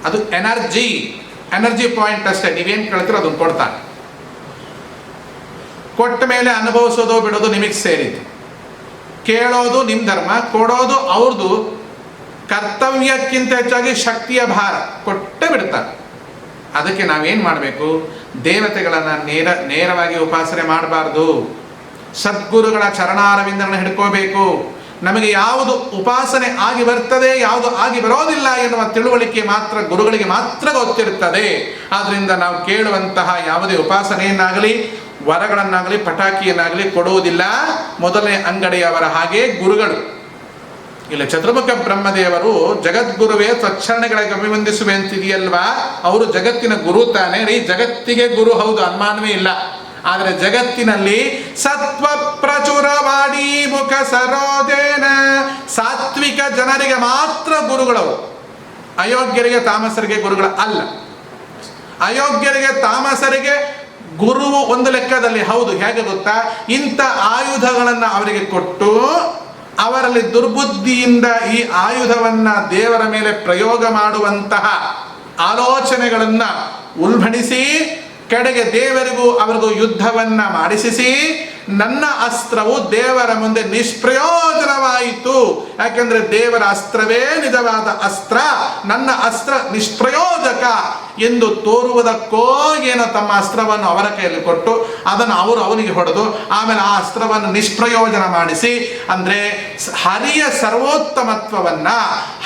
ಅದು ಎನರ್ಜಿ ಪಾಯಿಂಟ್ ಅಷ್ಟೇ. ನೀವೇನು ಕೇಳ್ತೀರೋ ಅದನ್ನು ಕೊಡ್ತಾನೆ. ಕೊಟ್ಟ ಮೇಲೆ ಅನುಭವಿಸೋದು ಬಿಡೋದು ನಿಮಗೆ ಸೇರಿತು. ಕೇಳೋದು ನಿಮ್ಮ ಧರ್ಮ, ಕೊಡೋದು ಅವ್ರದ್ದು. ಕರ್ತವ್ಯಕ್ಕಿಂತ ಹೆಚ್ಚಾಗಿ ಶಕ್ತಿಯ ಭಾರ ಕೊಟ್ಟೇ ಬಿಡ್ತಾರೆ. ಅದಕ್ಕೆ ನಾವೇನು ಮಾಡಬೇಕು? ದೇವತೆಗಳನ್ನು ನೇರವಾಗಿ ಉಪಾಸನೆ ಮಾಡಬಾರ್ದು. ಸದ್ಗುರುಗಳ ಚರಣಾರವಿಂದಗಳನ್ನು ಹಿಡ್ಕೋಬೇಕು. ನಮಗೆ ಯಾವುದು ಉಪಾಸನೆ ಆಗಿ ಬರ್ತದೆ, ಯಾವುದು ಆಗಿ ಬರೋದಿಲ್ಲ ಎನ್ನುವ ತಿಳುವಳಿಕೆ ಮಾತ್ರ ಗುರುಗಳಿಗೆ ಮಾತ್ರ ಗೊತ್ತಿರುತ್ತದೆ. ಆದ್ದರಿಂದ ನಾವು ಕೇಳುವಂತಹ ಯಾವುದೇ ಉಪಾಸನೆಯನ್ನಾಗಲಿ ವರಗಳನ್ನಾಗಲಿ ಪಟಾಕಿಯನ್ನಾಗಲಿ ಕೊಡುವುದಿಲ್ಲ ಮೊದಲನೇ ಅಂಗಡಿಯವರ ಹಾಗೆ ಗುರುಗಳು. ಇಲ್ಲ ಚತುರ್ಮುಖ ಬ್ರಹ್ಮದೇವರು ಜಗದ್ಗುರುವೇ ಸ್ವಚ್ಛರಣೆಗಳಿಗೆ ಅಭಿವಂದಿಸುವೆ ಅಂತಿದೆಯಲ್ವಾ, ಅವರು ಜಗತ್ತಿನ ಗುರು ತಾನೇ ರೀ, ಜಗತ್ತಿಗೆ ಗುರು ಹೌದು, ಅನುಮಾನವೇ ಇಲ್ಲ. ಆದರೆ ಜಗತ್ತಿನಲ್ಲಿ ಸತ್ವ ಪ್ರಚುರವಾಡಿ ಮುಖ ಸರೋಜೇನ ಸಾತ್ವಿಕ ಜನರಿಗೆ ಮಾತ್ರ ಗುರುಗಳವರು, ಅಯೋಗ್ಯರಿಗೆ ತಾಮಸರಿಗೆ ಗುರುಗಳ ಅಲ್ಲ. ಅಯೋಗ್ಯರಿಗೆ ತಾಮಸರಿಗೆ ಗುರು ಒಂದು ಲೆಕ್ಕದಲ್ಲಿ ಹೌದು. ಹೇಗೆ ಗೊತ್ತಾ, ಇಂಥ ಆಯುಧಗಳನ್ನು ಅವರಿಗೆ ಕೊಟ್ಟು ಅವರಲ್ಲಿ ದುರ್ಬುದ್ಧಿಯಿಂದ ಈ ಆಯುಧವನ್ನ ದೇವರ ಮೇಲೆ ಪ್ರಯೋಗ ಮಾಡುವಂತಹ ಆಲೋಚನೆಗಳನ್ನು ಉಲ್ಬಣಿಸಿ ಕಡೆಗೆ ದೇವರಿಗೂ ಅವರಿಗೂ ಯುದ್ಧವನ್ನ ಮಾಡಿಸಿ ನನ್ನ ಅಸ್ತ್ರವು ದೇವರ ಮುಂದೆ ನಿಷ್ಪ್ರಯೋಜನವಾಯಿತು. ಯಾಕೆಂದ್ರೆ ದೇವರ ಅಸ್ತ್ರವೇ ನಿಜವಾದ ಅಸ್ತ್ರ, ನನ್ನ ಅಸ್ತ್ರ ನಿಷ್ಪ್ರಯೋಜಕ ಎಂದು ತೋರುವುದಕ್ಕೋ ಏನೋ ತಮ್ಮ ಅಸ್ತ್ರವನ್ನು ಅವರ ಕೈಯಲ್ಲಿ ಕೊಟ್ಟು ಅದನ್ನು ಅವನಿಗೆ ಹೊಡೆದು ಆಮೇಲೆ ಆ ಅಸ್ತ್ರವನ್ನು ನಿಷ್ಪ್ರಯೋಜನ ಮಾಡಿಸಿ, ಅಂದ್ರೆ ಹರಿಯ ಸರ್ವೋತ್ತಮತ್ವವನ್ನ,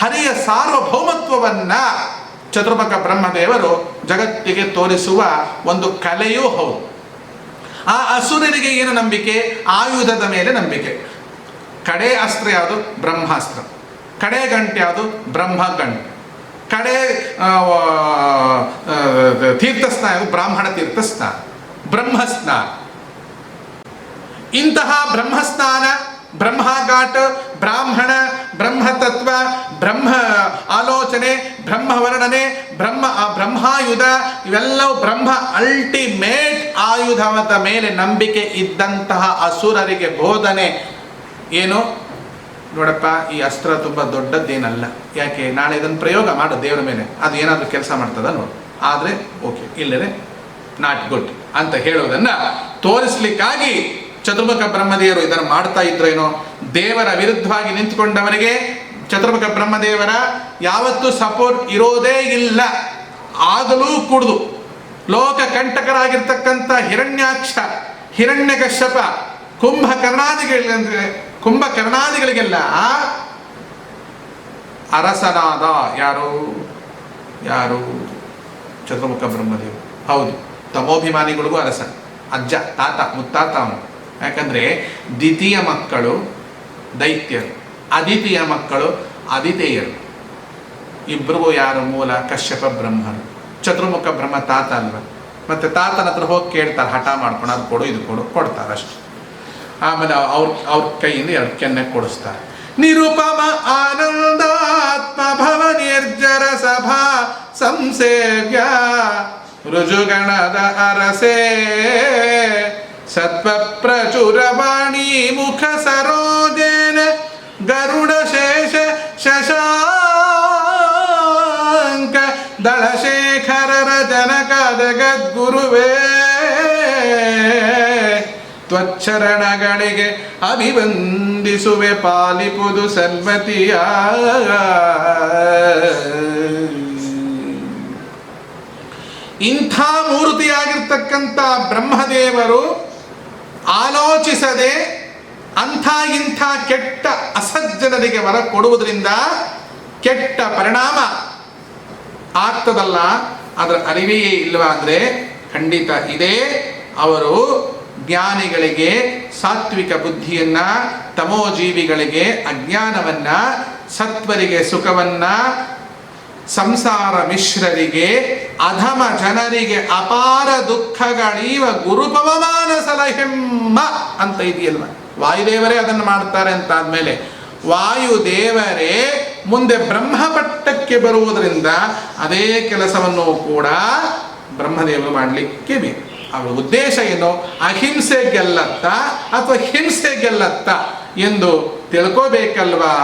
ಹರಿಯ ಸಾರ್ವಭೌಮತ್ವವನ್ನ ಚತುರ್ಮುಖ ಬ್ರಹ್ಮದೇವರು ಜಗತ್ತಿಗೆ ತೋರಿಸುವ ಒಂದು ಕಲೆಯೂ ಹೌದು. ಆ ಅಸುರರಿಗೆ ಏನು ನಂಬಿಕೆ? ಆಯುಧದ ಮೇಲೆ ನಂಬಿಕೆ. ಕಡೆ ಅಸ್ತ್ರ ಯಾವುದು? ಬ್ರಹ್ಮಾಸ್ತ್ರ. ಕಡೆ ಗಂಟೆ ಯಾವುದು? ಬ್ರಹ್ಮ ಗಂಟೆ. ಕಡೆ ತೀರ್ಥಸ್ನಾನ ಯಾವುದು? ಬ್ರಾಹ್ಮಣ ತೀರ್ಥಸ್ನಾನ, ಬ್ರಹ್ಮಸ್ನಾನ. ಇಂತಹ ಬ್ರಹ್ಮಸ್ನಾನ, ಬ್ರಹ್ಮಘಾಟ, ಬ್ರಾಹ್ಮಣ, ಬ್ರಹ್ಮತತ್ವ, ಬ್ರಹ್ಮ ಆಲೋಚನೆ, ಬ್ರಹ್ಮ ವರ್ಣನೆ, ಬ್ರಹ್ಮಾಯುಧ, ಇವೆಲ್ಲವೂ ಬ್ರಹ್ಮ ಅಲ್ಟಿಮೇಟ್ ಆಯುಧದ ಮೇಲೆ ನಂಬಿಕೆ ಇದ್ದಂತಹ ಅಸುರರಿಗೆ ಬೋಧನೆ ಏನು? ನೋಡಪ್ಪ, ಈ ಅಸ್ತ್ರ ತುಂಬ ದೊಡ್ಡದ್ದೇನಲ್ಲ, ಯಾಕೆ ನಾಳೆ ಇದನ್ನು ಪ್ರಯೋಗ ಮಾಡು ದೇವರ ಮೇಲೆ, ಅದು ಏನಾದರೂ ಕೆಲಸ ಮಾಡ್ತದ ನೋಡು, ಆದರೆ ಓಕೆ, ಇಲ್ಲದೆ ನಾಟ್ ಗುಡ್ ಅಂತ ಹೇಳೋದನ್ನ ತೋರಿಸ್ಲಿಕ್ಕಾಗಿ ಚತುರ್ಮುಖ ಬ್ರಹ್ಮದೇವರು ಇದನ್ನು ಮಾಡ್ತಾ ಇದ್ರೇನೋ. ದೇವರ ವಿರುದ್ಧವಾಗಿ ನಿಂತುಕೊಂಡವರಿಗೆ ಚತುರ್ಮುಖ ಬ್ರಹ್ಮದೇವರ ಯಾವತ್ತೂ ಸಪೋರ್ಟ್ ಇರೋದೇ ಇಲ್ಲ. ಆಗಲೂ ಕುಡ್ದು ಲೋಕ ಕಂಟಕರಾಗಿರ್ತಕ್ಕಂಥ ಹಿರಣ್ಯಾಕ್ಷ, ಹಿರಣ್ಯಕಶ್ಯಪ, ಕುಂಭಕರ್ಣಾದಿಗಳಿಗೆಲ್ಲ ಅರಸನಾದ ಯಾರು? ಚತುರ್ಮುಖ ಬ್ರಹ್ಮದೇವರು. ಹೌದು, ತಮೋಭಿಮಾನಿಗಳಿಗೂ ಅರಸ, ಅಜ್ಜ, ತಾತ, ಮುತ್ತಾತ ಅವನು. ಯಾಕಂದ್ರೆ ದ್ವಿತೀಯ ಮಕ್ಕಳು ದೈತ್ಯರು, ಅದಿತಿಯ ಮಕ್ಕಳು ಅದಿತೇಯರು. ಇಬ್ಬರಿಗೂ ಯಾರು ಮೂಲ? ಕಶ್ಯಪ ಬ್ರಹ್ಮರು. ಚತುರ್ಮುಖ ಬ್ರಹ್ಮ ತಾತ ಅಲ್ವ, ಮತ್ತೆ ತಾತನ ಹತ್ರ ಹೋಗಿ ಕೇಳ್ತಾರೆ, ಹಠ ಮಾಡ್ಕೊಂಡು ಅದು ಕೊಡು ಇದು ಕೊಡು, ಕೊಡ್ತಾರೆ ಅಷ್ಟು. ಆಮೇಲೆ ಅವ್ರ ಕೈಯಿಂದ ಎರಡು ಕೆನ್ನೆ ಕೊಡಿಸ್ತಾರೆ. ನಿರುಪಮ ಆನಂದಾತ್ಮ ಭವ ನಿರ್ಜರ ಸಭಾ ಸಂಸೇವ್ಯ ರುಜುಗಣದ ಅರಸೇ ಸತ್ವ ಪ್ರಚುರವಾಣಿ ಮುಖ ಸರೋಜೇನ ಗರುಡ ಶೇಷ ಶಶಾಂಕ ದಳಶೇಖರರ ಜನಕ ಜಗದ್ಗುರುವೇ ತ್ವಚ್ಚರಣಗಳಿಗೆ ಅಭಿವಂದಿಸುವೆ ಪಾಲಿಪುದು ಸನ್ಮತಿಯ. ಇಂಥ ಮೂರ್ತಿಯಾಗಿರ್ತಕ್ಕಂಥ ಬ್ರಹ್ಮದೇವರು ಆಲೋಚಿಸದೆ ಇಂಥ ಕೆಟ್ಟ ಅಸಜ್ಜನರಿಗೆ ವರ ಕೊಡುವುದರಿಂದ ಕೆಟ್ಟ ಪರಿಣಾಮ ಆಗ್ತದಲ್ಲ, ಅದರ ಅರಿವೆಯೇ ಇಲ್ವಾ ಅಂದರೆ ಖಂಡಿತ ಇದೆ. ಅವರು ಜ್ಞಾನಿಗಳಿಗೆ ಸಾತ್ವಿಕ ಬುದ್ಧಿಯನ್ನ, ತಮೋಜೀವಿಗಳಿಗೆ ಅಜ್ಞಾನವನ್ನ, ಸತ್ವರಿಗೆ ಸುಖವನ್ನ, ಸಂಸಾರ ಮಿಶ್ರರಿಗೆ, ಅಧಮ ಜನರಿಗೆ ಅಪಾರ ದುಃಖಗಳೀವ ಗುರುಪವಮಾನ ಸಲಹೆಮ್ಮ ಅಂತ ಇದೆಯಲ್ವ. ವಾಯುದೇವರೇ ಅದನ್ನು ಮಾಡ್ತಾರೆ ಅಂತ ಆದ್ಮೇಲೆ ವಾಯುದೇವರೇ ಮುಂದೆ ಬ್ರಹ್ಮಪಟ್ಟಕ್ಕೆ ಬರುವುದರಿಂದ ಅದೇ ಕೆಲಸವನ್ನು ಕೂಡ ಬ್ರಹ್ಮದೇವರು ಮಾಡಲಿಕ್ಕೆ ಬೇಕು. ಅವರ ಉದ್ದೇಶ ಏನು? ಅಹಿಂಸೆ ಗೆಲ್ಲತ್ತ ಅಥವಾ ಹಿಂಸೆ ಗೆಲ್ಲತ್ತ ಎಂದು ತಿಳ್ಕೋಬೇಕಲ್ವಾ.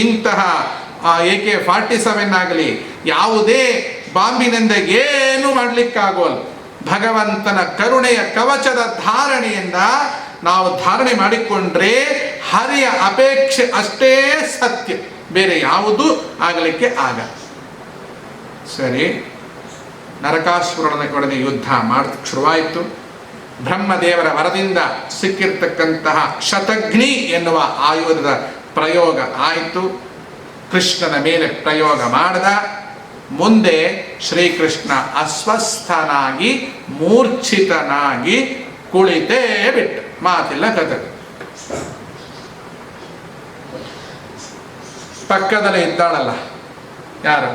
ಇಂತಹ AK-47 ಆಗಲಿ ಯಾವುದೇ ಬಾಂಬಿನಿಂದ ಏನು ಮಾಡಲಿಕ್ಕಾಗೋಲ್ಲ. ಭಗವಂತನ ಕರುಣೆಯ ಕವಚದ ಧಾರಣೆಯಿಂದ ನಾವು ಧಾರಣೆ ಮಾಡಿಕೊಂಡ್ರೆ ಹರಿಯ ಅಪೇಕ್ಷೆ ಅಷ್ಟೇ ಸತ್ಯ, ಬೇರೆ ಯಾವುದೂ ಆಗಲಿಕ್ಕೆ ಆಗ. ಸರಿ, ನರಕಾಸುರನ ಕಡೆಗೆ ಯುದ್ಧ ಶುರುವಾಯಿತು. ಬ್ರಹ್ಮದೇವರ ವರದಿಂದ ಸಿಕ್ಕಿರ್ತಕ್ಕಂತಹ ಶತಘ್ನಿ ಎನ್ನುವ ಆಯುಧದ ಪ್ರಯೋಗ ಆಯಿತು. ಕೃಷ್ಣನ ಮೇಲೆ ಪ್ರಯೋಗ ಮಾಡಿದ. ಮುಂದೆ ಶ್ರೀಕೃಷ್ಣ ಅಸ್ವಸ್ಥನಾಗಿ ಮೂರ್ಛಿತನಾಗಿ ಕುಳಿತೇ ಬಿಟ್ಟ. ಮಾತಿಲ್ಲ ಕತೆ. ಪಕ್ಕದಲ್ಲಿ ಇದ್ದಾಳಲ್ಲ ಯಾರು,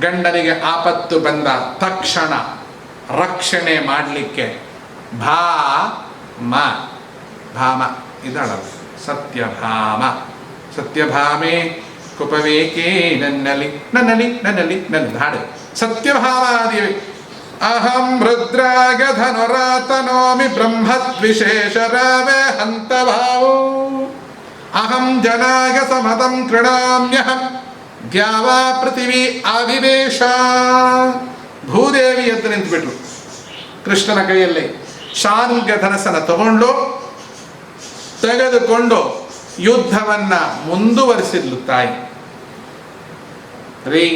ಗಂಡನಿಗೆ ಆಪತ್ತು ಬಂದ ತಕ್ಷಣ ರಕ್ಷಣೆ ಮಾಡಲಿಕ್ಕೆ ಭಾಮ ಇದ್ದಾಳಲ್ಲ, ಸತ್ಯಭಾಮ. ಸತ್ಯಭಾಮೆ ಕುಪವೇಕೆ ನನ್ನಲಿ ನನ್ನಲಿ ನನ್ನಲಿ ನನ್ನ ಹಾಡು ಸತ್ಯಭಾಮಾದೇವಿ. ಅಹಂ ರುದ್ರಾಗ ಧನುರಾತನೋಮಿ ಬ್ರಹ್ಮದ್ವಿಶೇಷ ರವೆ ಹಂತಭಾವೋ ಅಹಂ ಜನಾಗ ಸಮತಂ ಕೃಣಾಮ್ಯಹಂ ದ್ಯಾವಾ ಪೃಥಿವಿ ಆವಿವೇಶ. ಭೂದೇವಿ ಎದ್ದು ನಿಂತುಬಿಟ್ರು. ಕೃಷ್ಣನ ಕೈಯಲ್ಲಿ ಶಾರ್ಂಗಧನಸನ ತೆಗೆದುಕೊಂಡು ಯುದ್ಧವನ್ನ ಮುಂದುವರಿಸಿದ್ಲು ತಾಯಿ. ರೀ,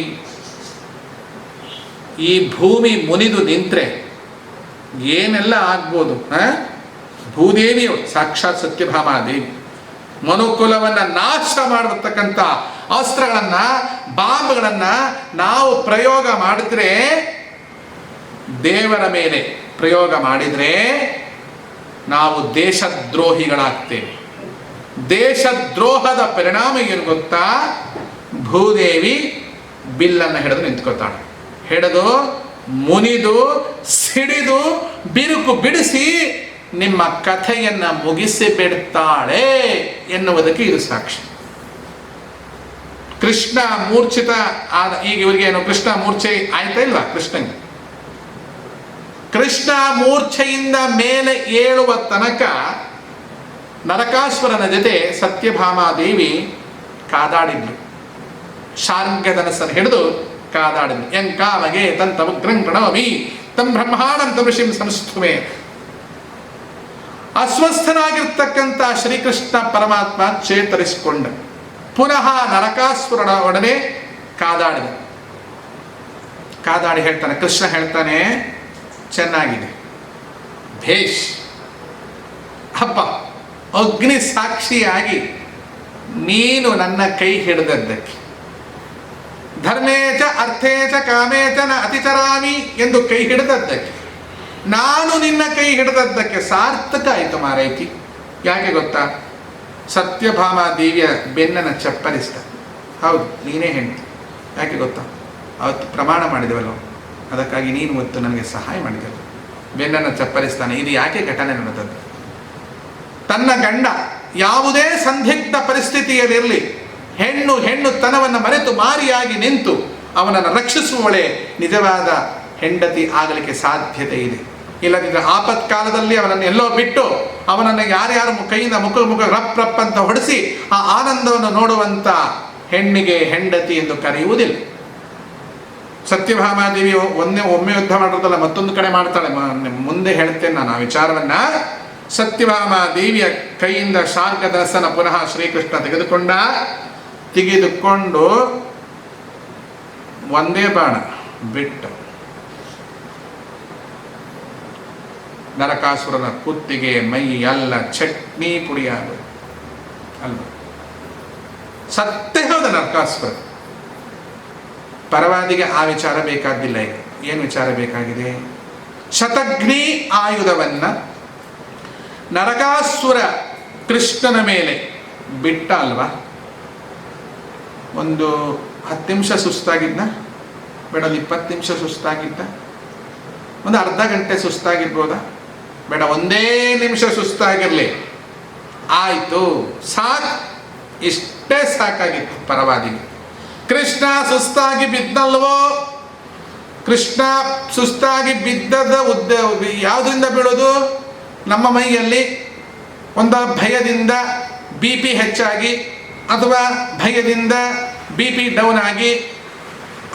ಈ ಭೂಮಿ ಮುನಿದು ನಿಂತ್ರೆ ಏನೆಲ್ಲ ಆಗ್ಬೋದು. ಭೂದೇವಿಯು ಸಾಕ್ಷಾತ್ ಸತ್ಯಭಾಮಾದೇವಿ ಮನುಕುಲವನ್ನ ನಾಶ ಮಾಡತಕ್ಕಂಥ ಅಸ್ತ್ರಗಳನ್ನ ಬಾಂಬ್ಗಳನ್ನ ನಾವು ಪ್ರಯೋಗ ಮಾಡಿದ್ರೆ, ದೇವರ ಮೇಲೆ ಪ್ರಯೋಗ ಮಾಡಿದ್ರೆ ನಾವು ದೇಶದ್ರೋಹಿಗಳಾಗ್ತೇವೆ. ದೇಶದ್ರೋಹದ ಪರಿಣಾಮ ಏನು ಗೊತ್ತಾ? ಭೂದೇವಿ ಬಿಲ್ಲನ್ನು ಹಿಡಿದು ನಿಂತ್ಕೋತಾಳೆ. ಹಿಡಿದು ಮುನಿದು ಸಿಡಿದು ಬಿರುಕು ಬಿಡಿಸಿ ನಿಮ್ಮ ಕಥೆಯನ್ನ ಮುಗಿಸಿ ಬಿಡ್ತಾಳೆ ಎನ್ನುವುದಕ್ಕೆ ಇದು ಸಾಕ್ಷಿ. ಕೃಷ್ಣ ಮೂರ್ಛಿತ ಆದ, ಈಗ ಇವರಿಗೇನು ಕೃಷ್ಣ ಮೂರ್ಛೆ ಆಯ್ತಾ ಇಲ್ವಾ? ಕೃಷ್ಣ ಮೂರ್ಛೆಯಿಂದ ಮೇಲೆ ಏಳುವ ತನಕ ನರಕಾಸುರನ ಜೊತೆ ಸತ್ಯಭಾಮಾದೇವಿ ಕಾದಾಡಿದ್ಲು. ಶಾರ್ಂಗಧನಸನ್ನು ಹಿಡಿದು ಕಾದಾಡಿದ್ಲು. ಯಂಕಾಮಗೆ ತಂತಮುಗ್ರಂ ಪ್ರಣವಮಿ ತಂ ಬ್ರಹ್ಮಾಣಂ ತಮೃಷಿಂ ಸಂಸ್ಥುಮೆ. ಅಸ್ವಸ್ಥನಾಗಿರ್ತಕ್ಕಂಥ ಶ್ರೀಕೃಷ್ಣ ಪರಮಾತ್ಮ ಚೇತರಿಸಿಕೊಂಡ. ಪುನಃ ನರಕಾಸುರನ ಒಡನೆ ಕಾದಾಡಿದ. ಕಾದಾಡಿ ಹೇಳ್ತಾನೆ, ಕೃಷ್ಣ ಹೇಳ್ತಾನೆ, ಚೆನ್ನಾಗಿದೆ, ಭೇಷ್, ಹಬ್ಬ, ಅಗ್ನಿ ಸಾಕ್ಷಿಯಾಗಿ ನೀನು ನನ್ನ ಕೈ ಹಿಡಿದದ್ದಕ್ಕೆ, ಧರ್ಮೇಚ ಅರ್ಥೇಚ ಕಾಮೇಚ ನ ಅತಿಚರಾಮಿ ಎಂದು ಕೈ ಹಿಡಿದದ್ದಕ್ಕೆ, ನಾನು ನಿನ್ನ ಕೈ ಹಿಡಿದದ್ದಕ್ಕೆ ಸಾರ್ಥಕ ಆಯಿತು ಮಾರೈತಿ. ಯಾಕೆ ಗೊತ್ತಾ? ಸತ್ಯಭಾಮಾ ದೇವಿಯ ಬೆನ್ನನ್ನು ಚಪ್ಪರಿಸಿದ. ಹೌದು, ನೀನೇ ಹೆಂಡತಿ. ಯಾಕೆ ಗೊತ್ತಾ? ಅವತ್ತು ಪ್ರಮಾಣ ಮಾಡಿದೆವಲ್ಲ, ಅದಕ್ಕಾಗಿ ನೀನು ಇವತ್ತು ನನಗೆ ಸಹಾಯ ಮಾಡಿದೆವು. ಬೆನ್ನನ್ನು ಚಪ್ಪರಿಸ್ತಾನೆ. ಇದು ಯಾಕೆ ಘಟನೆ ನಡೆದದ್ದು? ತನ್ನ ಗಂಡ ಯಾವುದೇ ಸಂದಿಗ್ಧ ಪರಿಸ್ಥಿತಿಯಲ್ಲಿರಲಿ, ಹೆಣ್ಣು ತನವನ್ನು ಮರೆತು ಮಾರಿಯಾಗಿ ನಿಂತು ಅವನನ್ನು ರಕ್ಷಿಸುವವಳೆ ನಿಜವಾದ ಹೆಂಡತಿ ಆಗಲಿಕ್ಕೆ ಸಾಧ್ಯತೆ ಇದೆ. ಇಲ್ಲದಿದ್ದರೆ ಆಪತ್ಕಾಲದಲ್ಲಿ ಅವನನ್ನು ಎಲ್ಲೋ ಬಿಟ್ಟು ಅವನನ್ನು ಯಾರ್ಯಾರ ಕೈಯಿಂದ ಮುಖ ರಪ್ ಅಂತ ಹೊಡೆಸಿ ಆ ಆನಂದವನ್ನು ನೋಡುವಂಥ ಹೆಣ್ಣಿಗೆ ಹೆಂಡತಿ ಎಂದು ಕರೆಯುವುದಿಲ್ಲ. ಸತ್ಯಭಾಮಾದೇವಿ ಒಮ್ಮೆ ಯುದ್ಧ ಮಾಡೋದಲ್ಲ, ಮತ್ತೊಂದು ಕಡೆ ಮಾಡ್ತಾಳೆ. ಮುಂದೆ ಹೇಳ್ತೇನೆ ನಾನು ಆ ವಿಚಾರವನ್ನ. ಸತ್ಯಭಾಮಾದೇವಿಯ ಕೈಯಿಂದ ಶಾರ್ಂಗಧನಸನ ಪುನಃ ಶ್ರೀಕೃಷ್ಣ ತೆಗೆದುಕೊಂಡು ಒಂದೇ ಬಾಣ ಬಿಟ್ಟ. ನರಕಾಸುರನ ಕುತ್ತಿಗೆ ಮೈ ಎಲ್ಲ ಚಟ್ನಿ ಪುಡಿಯಾಗ ಅಲ್ವ, ಸತ್ತೇ ಹೋದ ನರಕಾಸುರ. ಪರವಾದಿಗೆ ಆ ವಿಚಾರ ಬೇಕಾದಿಲ್ಲ. ಈಗ ಏನು ವಿಚಾರ ಬೇಕಾಗಿದೆ? ಶತಘ್ನಿ ಆಯುಧವನ್ನ ನರಕಾಸುರ ಕೃಷ್ಣನ ಮೇಲೆ ಬಿಟ್ಟ ಅಲ್ವಾ. ಒಂದು 10 ನಿಮಿಷ ಸುಸ್ತಾಗಿದ್ದ, ಬೇಡ ಒಂದು 20 ನಿಮಿಷ ಸುಸ್ತಾಗಿದ್ದ, ಒಂದು ಅರ್ಧ ಗಂಟೆ ಸುಸ್ತಾಗಿರ್ಬೋದಾ? ಬೇಡ, 1 ನಿಮಿಷ ಸುಸ್ತಾಗಿರ್ಲಿ, ಆಯಿತು, ಸಾಕು, ಇಷ್ಟೇ ಸಾಕಾಗಿತ್ತು ಪರವಾದಿಗೆ. ಕೃಷ್ಣ ಸುಸ್ತಾಗಿ ಬಿದ್ದಲ್ವೋ? ಕೃಷ್ಣ ಸುಸ್ತಾಗಿ ಬಿದ್ದದ ಯಾವುದರಿಂದ ಬೀಳೋದು? ನಮ್ಮ ಮೈಯಲ್ಲಿ ಒಂದು ಭಯದಿಂದ BP ಹೆಚ್ಚಾಗಿ, ಅಥವಾ ಭಯದಿಂದ BP ಡೌನ್ ಆಗಿ,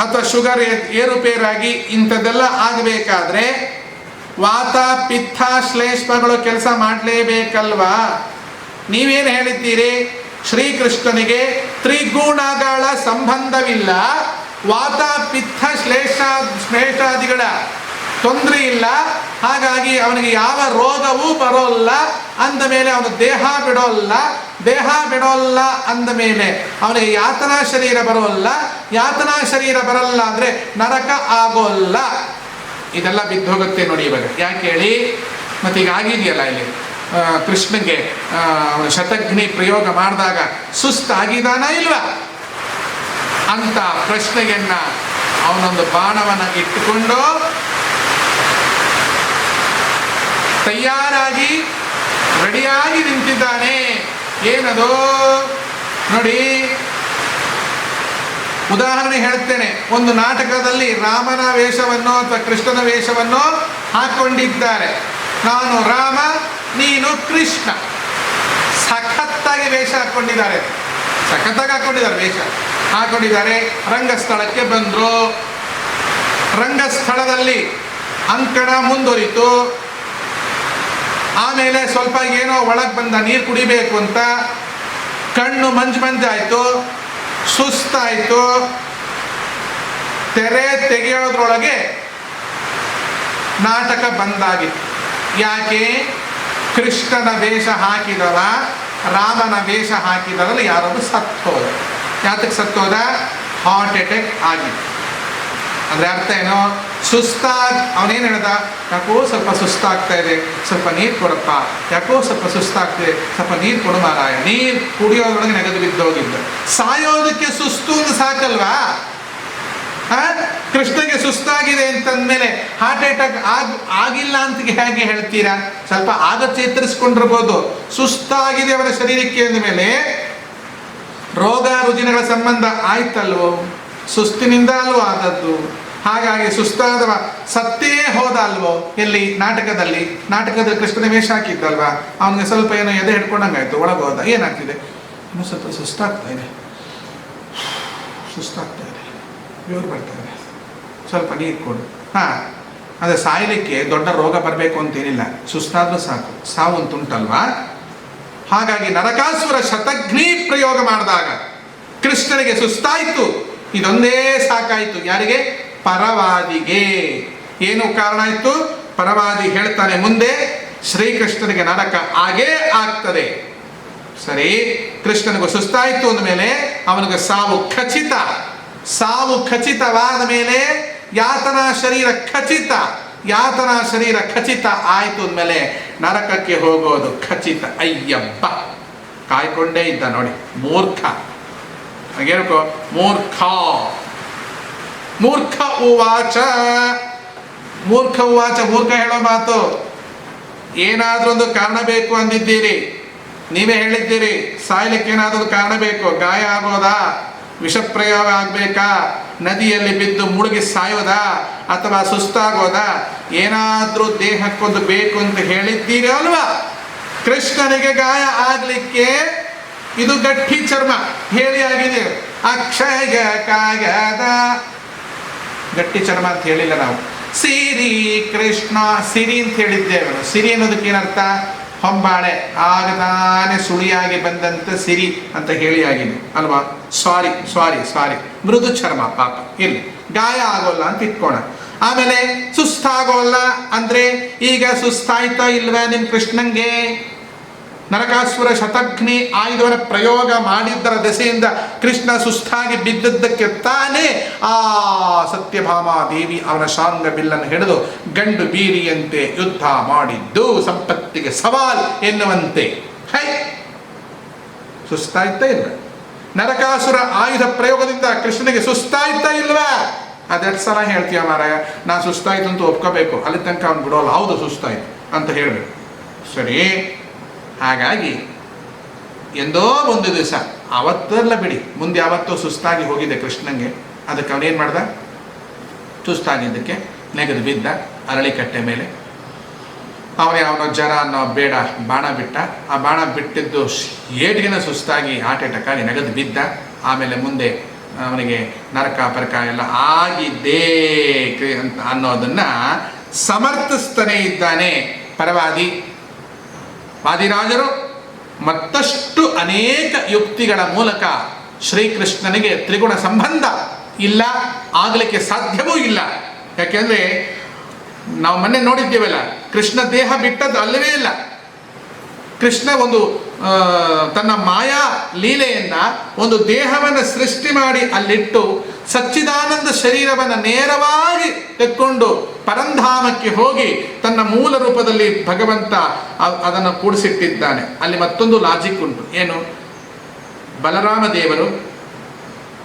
ಅಥವಾ ಶುಗರ್ ಏರುಪೇರಾಗಿ ಇಂಥದ್ದೆಲ್ಲ ಆಗಬೇಕಾದ್ರೆ ವಾತ ಪಿತ್ತ ಶ್ಲೇಷ್ಮಗಳು ಕೆಲಸ ಮಾಡಲೇಬೇಕಲ್ವಾ? ನೀವೇನು ಹೇಳಿದ್ದೀರಿ? ಶ್ರೀಕೃಷ್ಣನಿಗೆ ತ್ರಿಗುಣಗಳ ಸಂಬಂಧವಿಲ್ಲ, ವಾತ ಪಿತ್ತ ಶ್ಲೇಷಾದಿಗಳ ತೊಂದರೆ ಇಲ್ಲ, ಹಾಗಾಗಿ ಅವನಿಗೆ ಯಾವ ರೋಗವೂ ಬರೋಲ್ಲ. ಅಂದ ಮೇಲೆ ಅವನು ದೇಹ ಬಿಡೋಲ್ಲ, ದೇಹ ಬಿಡೋಲ್ಲ ಅಂದ ಮೇಲೆ ಅವನಿಗೆ ಯಾತನಾ ಶರೀರ ಬರೋಲ್ಲ. ಯಾತನಾ ಶರೀರ ಬರಲ್ಲ ಅಂದರೆ ನರಕ ಆಗೋಲ್ಲ. ಇದೆಲ್ಲ ಬಿದ್ದೋಗುತ್ತೆ ನೋಡಿ ಇವಾಗ. ಯಾಕೆ ಹೇಳಿ? ಮತ್ತೆ ಈಗ ಆಗಿದೆಯಲ್ಲ ಇಲ್ಲಿ ಕೃಷ್ಣಗೆ ಅವನ ಶತಘ್ನಿ ಪ್ರಯೋಗ ಮಾಡಿದಾಗ ಸುಸ್ತಾಗಿದಾನ ಇಲ್ವಾ ಅಂತ ಪ್ರಶ್ನೆಯನ್ನ ಅವನೊಂದು ಬಾಣವನ್ನು ಇಟ್ಟುಕೊಂಡು ತಯಾರಾಗಿ ರೆಡಿಯಾಗಿ ನಿಂತಿದ್ದಾನೆ. ಏನದು ನೋಡಿ, ಉದಾಹರಣೆ ಹೇಳ್ತೇನೆ. ಒಂದು ನಾಟಕದಲ್ಲಿ ರಾಮನ ವೇಷವನ್ನು ಅಥವಾ ಕೃಷ್ಣನ ವೇಷವನ್ನು ಹಾಕೊಂಡಿದ್ದಾರೆ. ನಾನು ರಾಮ, ನೀನು ಕೃಷ್ಣ. ಸಖತ್ತಾಗಿ ವೇಷ ಹಾಕೊಂಡಿದ್ದಾರೆ, ಸಖತ್ತಾಗಿ ಹಾಕೊಂಡಿದ್ದಾರೆ, ವೇಷ ಹಾಕೊಂಡಿದ್ದಾರೆ. ರಂಗಸ್ಥಳಕ್ಕೆ ಬಂದರು. ರಂಗಸ್ಥಳದಲ್ಲಿ ಅಂಕಣ ಮುಂದುವರಿತು. ಆಮೇಲೆ ಸ್ವಲ್ಪ ಏನೋ ಒಳಗೆ ಬಂದ, ನೀರು ಕುಡಿಬೇಕು ಅಂತ. ಕಣ್ಣು ಮಂಜಾಯಿತು, ಸುಸ್ತಾಯಿತು. ತೆರೆ ತೆಗೆಯೋದ್ರೊಳಗೆ ನಾಟಕ ಬಂದಾಗಿತ್ತು. ಯಾಕೆ? ಕೃಷ್ಣನ ವೇಷ ಹಾಕಿದವ ರಾಮನ ವೇಷ ಹಾಕಿದವರಲ್ಲಿ ಯಾರೊಬ್ಬರು ಸತ್ತೋದ. ಯಾತಕ್ಕೆ ಸತ್ತೋದ? ಹಾರ್ಟ್ ಅಟ್ಯಾಕ್ ಆಗಿತ್ತು. ಅಂದರೆ ಅರ್ಥ ಏನೋ? ಅವನೇನು ಹೇಳ್ದ? ಯಾಕೋ ಸ್ವಲ್ಪ ಸುಸ್ತಾಗ್ತಾ ಇದೆ, ಸ್ವಲ್ಪ ನೀರು ಕೊಡಪ್ಪ. ಯಾಕೋ ಸ್ವಲ್ಪ ಸುಸ್ತಾಗ್ತಿದೆ, ಸ್ವಲ್ಪ ನೀರು ಕೊಡು ಮಾರಾಯ. ನೀರು ಕುಡಿಯೋದ್ರೊಳಗೆ ನೆಗೆದು ಬಿದ್ದೋಗಿದ್ದ. ಸಾಯೋದಕ್ಕೆ ಸುಸ್ತು ಒಂದು ಸಾಕಲ್ವಾ? ಕೃಷ್ಣಗೆ ಸುಸ್ತಾಗಿದೆ ಅಂತಂದ್ಮೇಲೆ ಹಾರ್ಟ್ ಅಟ್ಯಾಕ್ ಆಗಿಲ್ಲ ಅಂತ ಹೇಗೆ ಹೇಳ್ತೀರಾ? ಸ್ವಲ್ಪ ಆಗ ಚೇತರಿಸ್ಕೊಂಡಿರ್ಬೋದು. ಸುಸ್ತಾಗಿದೆ ಅವರ ಶರೀರಕ್ಕೆ ಅಂದಮೇಲೆ ರೋಗ ರುಜಿನಗಳ ಸಂಬಂಧ ಆಯ್ತಲ್ವೋ? ಸುಸ್ತಿನಿಂದ ಅಲ್ವೋ ಆದದ್ದು. ಹಾಗಾಗಿ ಸುಸ್ತಾದವ ಸತ್ತೇ ಹೋದ ಅಲ್ವೋ? ಎಲ್ಲಿ? ನಾಟಕದಲ್ಲಿ ಕೃಷ್ಣನ ವೇಷ ಹಾಕಿದ್ದಲ್ವಾ? ಅವನಿಗೆ ಸ್ವಲ್ಪ ಏನೋ ಎದೆ ಹಿಡ್ಕೊಂಡಂಗಾಯ್ತು. ಒಳಗೋದ. ಏನಾಗ್ತಿದೆ? ಇನ್ನೂ ಸ್ವಲ್ಪ ಸುಸ್ತಾಗ್ತಾ ಇದೆ, ಇವ್ರು ಬರ್ತಾರೆ, ಸ್ವಲ್ಪ ನೀರು ಕೊಡು. ಅದೇ ಸಾಯಲಿಕ್ಕೆ ದೊಡ್ಡ ರೋಗ ಬರಬೇಕು ಅಂತೇನಿಲ್ಲ, ಸುಸ್ತಾದ್ರೂ ಸಾಕು. ಸಾವು ಅಂತುಂಟಲ್ವಾ? ಹಾಗಾಗಿ ನರಕಾಸುರ ಶತಘ್ನಿ ಪ್ರಯೋಗ ಮಾಡಿದಾಗ ಕೃಷ್ಣನಿಗೆ ಸುಸ್ತಾಯಿತು. ಇದೊಂದೇ ಸಾಕಾಯಿತು. ಯಾರಿಗೆ? ಪರವಾದಿಗೆ. ಏನು ಕಾರಣ ಆಯಿತು? ಪರವಾದಿ ಹೇಳ್ತಾನೆ ಮುಂದೆ ಶ್ರೀಕೃಷ್ಣನಿಗೆ ನರಕ ಆಗೇ ಆಗ್ತದೆ. ಸರಿ, ಕೃಷ್ಣನಿಗೂ ಸುಸ್ತಾಯಿತು ಅಂದಮೇಲೆ ಅವನಿಗೆ ಸಾವು ಖಚಿತ. ಸಾವು ಖಚಿತವಾದ ಮೇಲೆ ಯಾತನಾ ಶರೀರ ಖಚಿತ ಆಯಿತು ಅಂದಮೇಲೆ ನರಕಕ್ಕೆ ಹೋಗೋದು ಖಚಿತ. ಅಯ್ಯಪ್ಪ, ಕಾಯ್ಕೊಂಡೇ ಇದ್ದ ನೋಡಿ ಮೂರ್ಖ. ಹೇಳ್ಕೊ, ಮೂರ್ಖ ಉವಾಚ. ಮೂರ್ಖ ಹೇಳೋ ಮಾತು. ಏನಾದ್ರೂ ಒಂದು ಕಾರಣ ಬೇಕು ಅಂದಿದ್ದೀರಿ, ನೀವೇ ಹೇಳಿದ್ದೀರಿ. ಸಾಯ್ಲಿಕ್ಕೆ ಏನಾದ್ರೂ ಕಾರಣ ಬೇಕು. ಗಾಯ ಆಗೋದಾ? ವಿಷಪ್ರಯೋಗ ಆಗ್ಬೇಕಾ? ನದಿಯಲ್ಲಿ ಬಿದ್ದು ಮುಳುಗಿ ಸಾಯೋದಾ? ಅಥವಾ ಸುಸ್ತಾಗೋದಾ? ಏನಾದ್ರೂ ದೇಹಕ್ಕೊಂದು ಬೇಕು ಅಂತ ಹೇಳಿದ್ದೀರಿ ಅಲ್ವಾ? ಕೃಷ್ಣನಿಗೆ ಗಾಯ ಆಗ್ಲಿಕ್ಕೆ ಇದು ಗಟ್ಟಿ ಚರ್ಮ ಹೇಳಿ ಆಗಿದೆ. ಅಕ್ಷಯ ಕಾಗದ ಗಟ್ಟಿ ಚರ್ಮ ಅಂತ ಹೇಳಿಲ್ಲ ನಾವು. ಸಿರಿ ಕೃಷ್ಣ, ಸಿರಿ ಅಂತ ಹೇಳಿದ್ದೇವೆ. ಸಿರಿ ಅನ್ನೋದಕ್ಕೆ ಏನರ್ಥ? ಹೊಂಬಾಳೆ ಆಗದಾನೆ ಸುಳಿಯಾಗಿ ಬಂದಂತೆ ಸಿರಿ ಅಂತ ಹೇಳಿ ಆಗಿದೆ ಅಲ್ವಾ? ಸಾರಿ ಮೃದು ಚರ್ಮ ಪಾಪ. ಇಲ್ಲಿ ಗಾಯ ಆಗೋಲ್ಲ ಅಂತ ಇಟ್ಕೋಣ. ಆಮೇಲೆ ಸುಸ್ತಾಗೋಲ್ಲ ಅಂದ್ರೆ ಈಗ ಸುಸ್ತಾಯ್ತಾ ಇಲ್ವೇ ನಿಮ್ ಕೃಷ್ಣಂಗೆ? ನರಕಾಸುರ ಶತಘ್ನಿ ಆಯುಧವನ್ನ ಪ್ರಯೋಗ ಮಾಡಿದ್ದರ ದೆಸೆಯಿಂದ ಕೃಷ್ಣ ಸುಸ್ತಾಗಿ ಬಿದ್ದದ್ದಕ್ಕೆ ತಾನೇ ಆ ಸತ್ಯಭಾಮ ದೇವಿ ಅವನ ಶಾಂಗ ಬಿಲ್ಲನ್ನು ಹಿಡಿದು ಗಂಡು ಬೀರಿಯಂತೆ ಯುದ್ಧ ಮಾಡಿದ್ದು ಸಂಪತ್ತಿಗೆ ಸವಾಲ್ ಎನ್ನುವಂತೆ. ಸುಸ್ತಾಯ್ತಾ ಇಲ್ಲ? ನರಕಾಸುರ ಆಯುಧ ಪ್ರಯೋಗದಿಂದ ಕೃಷ್ಣನಿಗೆ ಸುಸ್ತಾಯ್ತಾ ಇಲ್ವಾ? ಅದೆರಡು ಸಲ ಹೇಳ್ತೀಯ ಮಾರಾಯ. ನಾ ಸುಸ್ತಾಯ್ತು ಅಂತ ಒಪ್ಕೋಬೇಕು, ಅಲ್ಲಿ ತನಕ ಅವ್ನು ಬಿಡೋಲ್ಲ. ಹೌದು ಸುಸ್ತಾಯ್ತು ಅಂತ ಹೇಳಬೇಕು. ಸರಿ, ಹಾಗಾಗಿ ಎಂದೋ ಒಂದು ದಿವಸ, ಅವತ್ತೆಲ್ಲ ಬಿಡಿ, ಮುಂದೆ ಯಾವತ್ತೋ ಸುಸ್ತಾಗಿ ಹೋಗಿದೆ ಕೃಷ್ಣಂಗೆ. ಅದಕ್ಕೆ ಅವನೇನು ಮಾಡ್ದ? ಸುಸ್ತಾಗಿದ್ದಕ್ಕೆ ನೆಗೆದು ಬಿದ್ದ ಅರಳಿಕಟ್ಟೆ ಮೇಲೆ. ಅವನ ಜರ ಅನ್ನೋ ಬೇಡ ಬಾಣ ಬಿಟ್ಟ. ಆ ಬಾಣ ಬಿಟ್ಟಿದ್ದು ಏಟಿಗೆನ ಸುಸ್ತಾಗಿ ಹಾರ್ಟ್ ಅಟ್ಯಾಕ್ ಆಗಿ ನೆಗೆದು ಬಿದ್ದ. ಆಮೇಲೆ ಮುಂದೆ ಅವನಿಗೆ ನರಕ ಪರಕ ಎಲ್ಲ ಆಗಿದೆ ಅಂತ ಅನ್ನೋದನ್ನ ಸಮರ್ಥಿಸ್ತಾನೆ ಇದ್ದಾನೆ ಪರವಾದಿ. ವಾದಿರಾಜರು ಮತ್ತಷ್ಟು ಅನೇಕ ಯುಕ್ತಿಗಳ ಮೂಲಕ ಶ್ರೀಕೃಷ್ಣನಿಗೆ ತ್ರಿಗುಣ ಸಂಬಂಧ ಇಲ್ಲ, ಆಗಲಿಕ್ಕೆ ಸಾಧ್ಯವೂ ಇಲ್ಲ. ಯಾಕೆಂದರೆ ನಾವು ಮೊನ್ನೆ ನೋಡಿದ್ದೇವಲ್ಲ, ಕೃಷ್ಣ ದೇಹ ಬಿಟ್ಟದ್ದು ಅಲ್ಲವೇ ಇಲ್ಲ. ಕೃಷ್ಣ ಒಂದು ತನ್ನ ಮಾಯಾ ಲೀಲೆಯನ್ನ ಒಂದು ದೇಹವನ್ನು ಸೃಷ್ಟಿ ಮಾಡಿ ಅಲ್ಲಿಟ್ಟು ಸಚ್ಚಿದಾನಂದ ಶರೀರವನ್ನು ನೇರವಾಗಿ ತೆಕ್ಕೊಂಡು ಪರಂಧಾಮಕ್ಕೆ ಹೋಗಿ ತನ್ನ ಮೂಲ ರೂಪದಲ್ಲಿ ಭಗವಂತ ಅದನ್ನು ಕೂಡಿಸಿಟ್ಟಿದ್ದಾನೆ. ಅಲ್ಲಿ ಮತ್ತೊಂದು ಲಾಜಿಕ್ ಉಂಟು. ಏನು? ಬಲರಾಮ ದೇವರು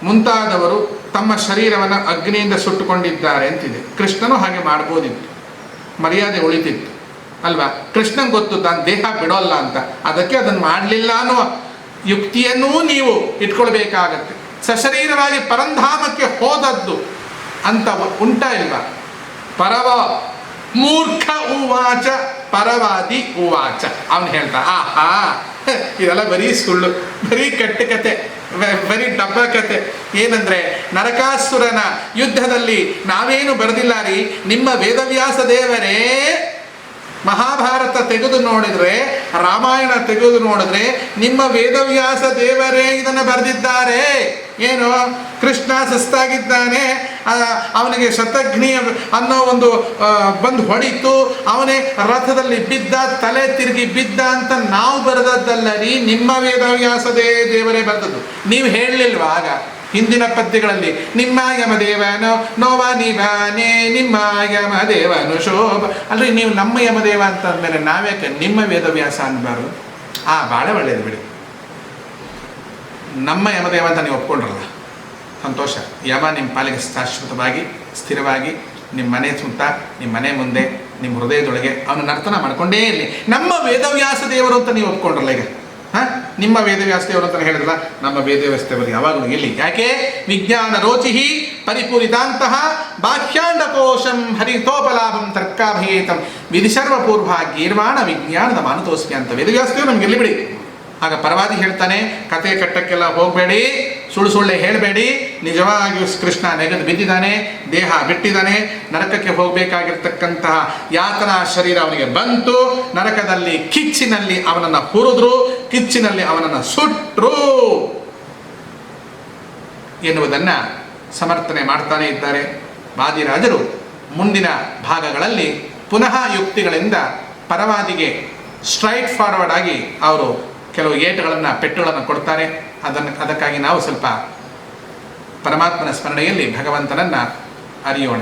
ಮುಂತಾದವರು ತಮ್ಮ ಶರೀರವನ್ನು ಅಗ್ನಿಯಿಂದ ಸುಟ್ಟುಕೊಂಡಿದ್ದಾರೆ ಅಂತಿದೆ. ಕೃಷ್ಣನು ಹಾಗೆ ಮಾಡ್ಬೋದಿತ್ತು, ಮರ್ಯಾದೆ ಉಳಿತಿತ್ತು ಅಲ್ವಾ? ಕೃಷ್ಣನ್ ಗೊತ್ತು ತಾನು ದೇಹ ಬಿಡೋಲ್ಲ ಅಂತ, ಅದಕ್ಕೆ ಅದನ್ನು ಮಾಡಲಿಲ್ಲ ಅನ್ನುವ ಯುಕ್ತಿಯನ್ನೂ ನೀವು ಇಟ್ಕೊಳ್ಬೇಕಾಗತ್ತೆ. ಸಶರೀರವಾಗಿ ಪರಂಧಾಮಕ್ಕೆ ಹೋದದ್ದು ಅಂತ ಉಂಟಾ ಇಲ್ವಾ? ಪರವ ಮೂರ್ಖ ಉವಾಚ ಪರವಾದಿ ಉವಾಚ. ಅವನು ಹೇಳ್ತಾ ಆಹಾ ಇದೆಲ್ಲ ಬರೀ ಸುಳ್ಳು, ಬರೀ ಕೆಟ್ಟ ಕತೆ, ಬರೀ ಡಬ್ಬ ಕತೆ. ಏನಂದ್ರೆ ನರಕಾಸುರನ ಯುದ್ಧದಲ್ಲಿ ನಾವೇನು ಬರೆದಿಲ್ಲ ರೀ, ನಿಮ್ಮ ವೇದವ್ಯಾಸ ದೇವರೇ ಮಹಾಭಾರತ ತೆಗೆದು ನೋಡಿದ್ರೆ, ರಾಮಾಯಣ ತೆಗೆದು ನೋಡಿದ್ರೆ ನಿಮ್ಮ ವೇದವ್ಯಾಸ ದೇವರೇ ಇದನ್ನು ಬರೆದಿದ್ದಾರೆ. ಏನು? ಕೃಷ್ಣ ಸುಸ್ತಾಗಿದ್ದಾನೆ, ಅವನಿಗೆ ಶತಘ್ನಿ ಅನ್ನೋ ಒಂದು ಬಂದು ಹೊಡಿತು, ಅವನೇ ರಥದಲ್ಲಿ ಬಿದ್ದ, ತಲೆ ತಿರುಗಿ ಬಿದ್ದ ಅಂತ ನಾವು ಬರೆದದ್ದಲ್ಲ ರೀ, ನಿಮ್ಮ ವೇದವ್ಯಾಸ ದೇವರೇ ಬರೆದದ್ದು. ನೀವು ಹೇಳಲಿಲ್ವಾ ಆಗ ಹಿಂದಿನ ಪದ್ಯಗಳಲ್ಲಿ? ನಿಮ್ಮ ಯಮದೇವನೋ ನೋವ ನಿವಾನೆ ನಿಮ್ಮ ಯಮದೇವನು ಶೋಭ. ಅಲ್ರಿ, ನೀವು ನಮ್ಮ ಯಮದೇವ ಅಂತ ಅಂದಮೇಲೆ ನಾವ್ಯಾಕೆ ನಿಮ್ಮ ವೇದವ್ಯಾಸ ಅನ್ಬಾರ್ದು? ಭಾಳ ಒಳ್ಳೆಯದು ಬಿಡಿ. ನಮ್ಮ ಯಮದೇವ ಅಂತ ನೀವು ಒಪ್ಕೊಂಡ್ರಲ್ಲ, ಸಂತೋಷ. ಯಮ ನಿಮ್ಮ ಪಾಲಿಗೆ ಶಾಶ್ವತವಾಗಿ ಸ್ಥಿರವಾಗಿ ನಿಮ್ಮ ಮನೆ ಸುತ್ತ, ನಿಮ್ಮ ಮನೆ ಮುಂದೆ, ನಿಮ್ಮ ಹೃದಯದೊಳಗೆ ಅವನು ನರ್ತನ ಮಾಡ್ಕೊಂಡೇ ಇರಲಿ. ನಮ್ಮ ವೇದವ್ಯಾಸ ದೇವರು ಅಂತ ನೀವು ಒಪ್ಕೊಂಡ್ರಲ್ಲ ಈಗ. ನಿಮ್ಮ ವೇದವ್ಯಾಸ ದೇವರು ಅಂತ ಹೇಳಿದ್ರಲ್ಲ, ನಮ್ಮ ವೇದವ್ಯಾಸ ದೇವರು ಯಾವಾಗಲೂ ಇಲ್ಲಿ. ಯಾಕೆ? ವಿಜ್ಞಾನ ರೋಚಿಹಿ ಪರಿಪೂರಿತಾಂತಹ ಬಾಹ್ಯಾಂಡ ಕೋಶಂ ಹರಿತೋಪಲಾಭಂ ತರ್ಕಾಭಯೇತಂ ವಿಧಿಸರ್ವಪೂರ್ವ ಗೀರ್ವಾಣ ವಿಜ್ಞಾನದ ಮಾನತೋಸ್ಮಿ ಅಂತ ವೇದವ್ಯಾಸ ದೇವರು ನಮ್ಗೆ ಇಲ್ಲಿ ಬಿಡಿ. ಆಗ ಪರವಾದಿ ಹೇಳ್ತಾನೆ, ಕತೆ ಕಟ್ಟಕ್ಕೆಲ್ಲ ಹೋಗಬೇಡಿ, ಸುಳ್ಳು ಸುಳ್ಳೆ ಹೇಳಬೇಡಿ, ನಿಜವಾಗಿಯೂ ಕೃಷ್ಣ ನೆಗೆದು ಬಿದ್ದಿದ್ದಾನೆ, ದೇಹ ಬಿಟ್ಟಿದ್ದಾನೆ, ನರಕಕ್ಕೆ ಹೋಗಬೇಕಾಗಿರ್ತಕ್ಕಂತಹ ಯಾತನಾ ಶರೀರ ಅವನಿಗೆ ಬಂತು, ನರಕದಲ್ಲಿ ಕಿಚ್ಚಿನಲ್ಲಿ ಅವನನ್ನು ಹುರಿದ್ರು, ಕಿಚ್ಚಿನಲ್ಲಿ ಅವನನ್ನು ಸುಟ್ರು ಎನ್ನುವುದನ್ನು ಸಮರ್ಥನೆ ಮಾಡ್ತಾನೆ ಇದ್ದಾರೆ ವಾದಿರಾಜರು. ಮುಂದಿನ ಭಾಗಗಳಲ್ಲಿ ಪುನಃ ಯುಕ್ತಿಗಳಿಂದ ಪರವಾದಿಗೆ ಸ್ಟ್ರೈಟ್ ಫಾರ್ವರ್ಡ್ ಆಗಿ ಅವರು ಕೆಲವು ಏಟುಗಳನ್ನು ಪೆಟ್ಟುಗಳನ್ನು ಕೊಡ್ತಾರೆ. ಅದಕ್ಕಾಗಿ ನಾವು ಸ್ವಲ್ಪ ಪರಮಾತ್ಮನ ಸ್ಮರಣೆಯಲ್ಲಿ ಭಗವಂತನನ್ನು ಅರಿಯೋಣ.